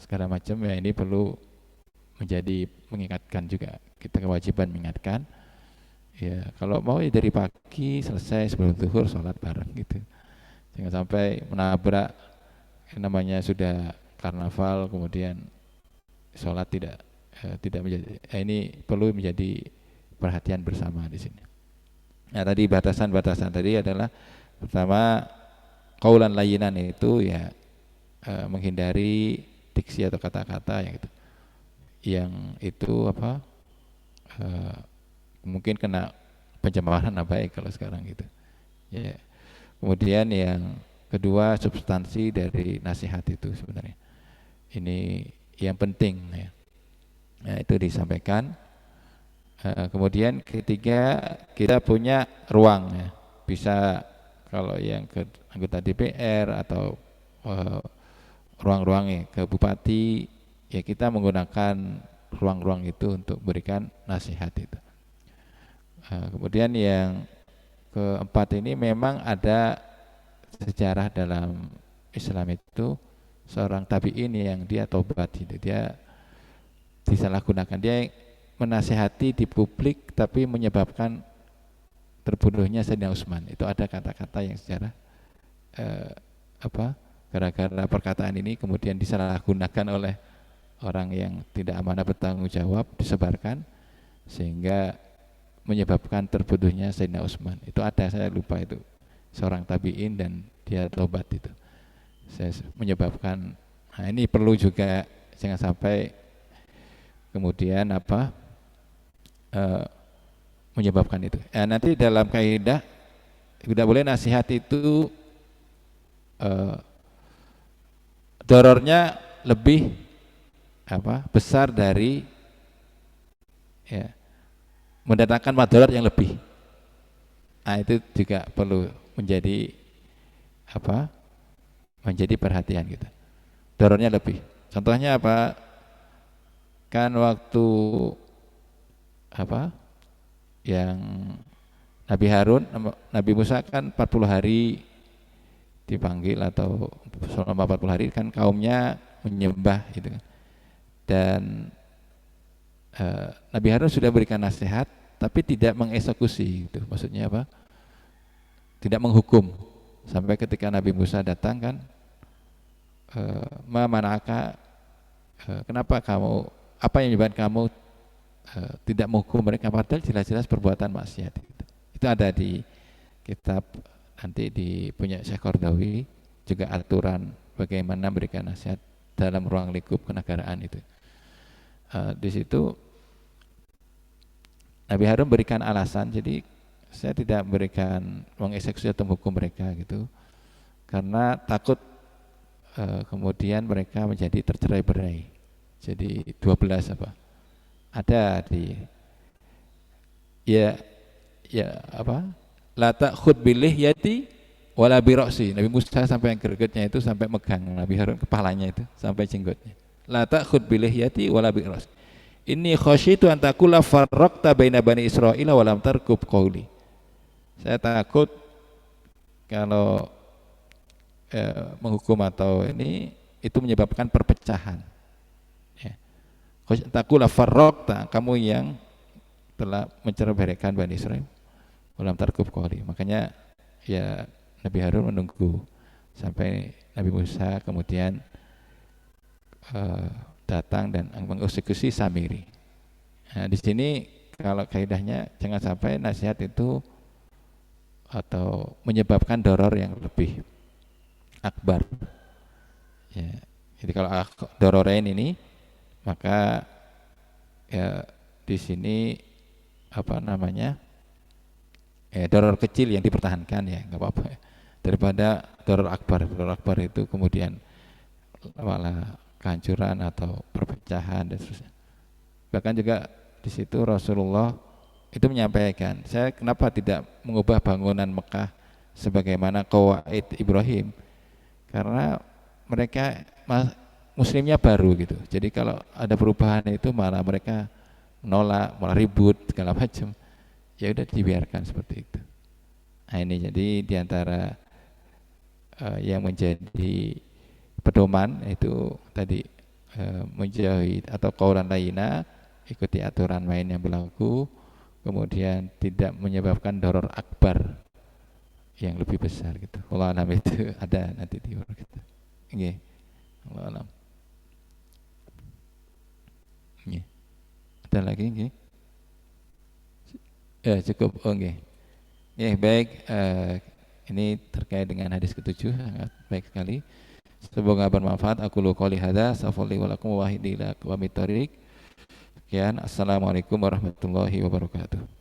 S1: segala macam ya ini perlu menjadi mengingatkan juga, kita kewajiban mengingatkan. Ya kalau mau ya dari pagi selesai sebelum zuhur sholat bareng gitu. Jangan sampai menabrak yang namanya sudah karnaval kemudian sholat tidak menjadi ini perlu menjadi perhatian bersama di sini. Nah tadi batasan-batasan tadi adalah pertama qaulan layyinan itu ya menghindari diksi atau kata-kata yang itu apa mungkin kena pencemaran baik kalau sekarang gitu. Ya. Kemudian yang kedua substansi dari nasihat itu sebenarnya. Ini yang penting ya. Nah, itu disampaikan. Kemudian ketiga kita punya ruang ya. Bisa kalau yang ke anggota DPR atau ruang-ruangnya ke bupati ya kita menggunakan ruang-ruang itu untuk berikan nasihat itu. Kemudian yang keempat ini memang ada sejarah dalam Islam itu seorang tabi'in yang dia tobat itu, dia disalahgunakan, dia menasihati di publik tapi menyebabkan terbunuhnya Sayyidina Utsman. Itu ada kata-kata yang sejarah gara-gara perkataan ini kemudian disalahgunakan oleh orang yang tidak amanah bertanggung jawab, disebarkan sehingga menyebabkan terbunuhnya Sayyidina Utsman. Itu ada, saya lupa itu seorang tabi'in dan dia tobat itu. Saya menyebabkan, nah ini perlu juga jangan sampai kemudian menyebabkan itu. Nanti dalam kaidah tidak boleh nasihat itu dorornya lebih besar dari ya mendatangkan madarat yang lebih. Nah itu juga perlu menjadi menjadi perhatian kita. Dorornya lebih. Contohnya apa? Kan waktu yang Nabi Harun, Nabi Musa kan 40 hari dipanggil atau selama 40 hari kan kaumnya menyembah gitu kan. Dan Nabi Harun sudah berikan nasihat tapi tidak mengeksekusi itu. Maksudnya apa? Tidak menghukum. Sampai ketika Nabi Musa datang kan manaka kenapa kamu, apa yang menyebabkan kamu tidak menghukum mereka padahal jelas-jelas perbuatan maksiat gitu. Itu ada di kitab nanti di punya Syekh Qardawi juga aturan bagaimana memberikan nasihat dalam ruang lingkup kenegaraan itu. Di situ Nabi Harun berikan alasan, jadi saya tidak memberikan mengeksekusi atau menghukum mereka gitu karena takut kemudian mereka menjadi tercerai-berai. Jadi 12 ada di la ta'khud bilih yati wala biroksi. Nabi Musa sampai yang gregetnya itu sampai megang Nabi Harun kepalanya itu sampai jenggotnya. La ta'khud bilih yati wala biroksi. Inni khasyitu an taqula farraqta baina bani Israil wa lam tarkub qawli. Saya takut kalau menghukum atau ini itu menyebabkan perpecahan. Ya. Taqula farraqta, kamu yang telah mencerai-beraikan bani Israil wa lam tarkub qawli. Makanya ya Nabi Harun menunggu sampai Nabi Musa kemudian datang dan mengeksekusi Samiri. Nah, di sini kalau kaidahnya jangan sampai nasihat itu atau menyebabkan doror yang lebih akbar. Ya, jadi kalau dororain ini maka ya di sini apa namanya doror kecil yang dipertahankan ya nggak apa-apa daripada doror akbar itu kemudian malah kehancuran atau perpecahan dan seterusnya. Bahkan juga di situ Rasulullah itu menyampaikan, saya kenapa tidak mengubah bangunan Mekah sebagaimana qawaid Ibrahim? Karena mereka muslimnya baru gitu. Jadi kalau ada perubahan itu malah mereka menolak, malah ribut segala macam. Ya udah dibiarkan seperti itu. Nah ini jadi diantara yang menjadi pedoman itu tadi menjauhi atau qaulan layyina, ikuti aturan main yang berlaku, kemudian tidak menyebabkan doror akbar yang lebih besar gitu. Allah alam itu ada nanti di urut gitu. Nggih. Allah alam. Nggih. Ada lagi nggih? Ya cukup. Oh nggih. Nggih baik ini terkait dengan hadis ketujuh sangat baik sekali. Semoga bermanfaat. Aku lu qouli hadza, astaghfirullahi wa lakum wa wahidillah wa mitariq. Sekian. Assalamualaikum warahmatullahi wabarakatuh.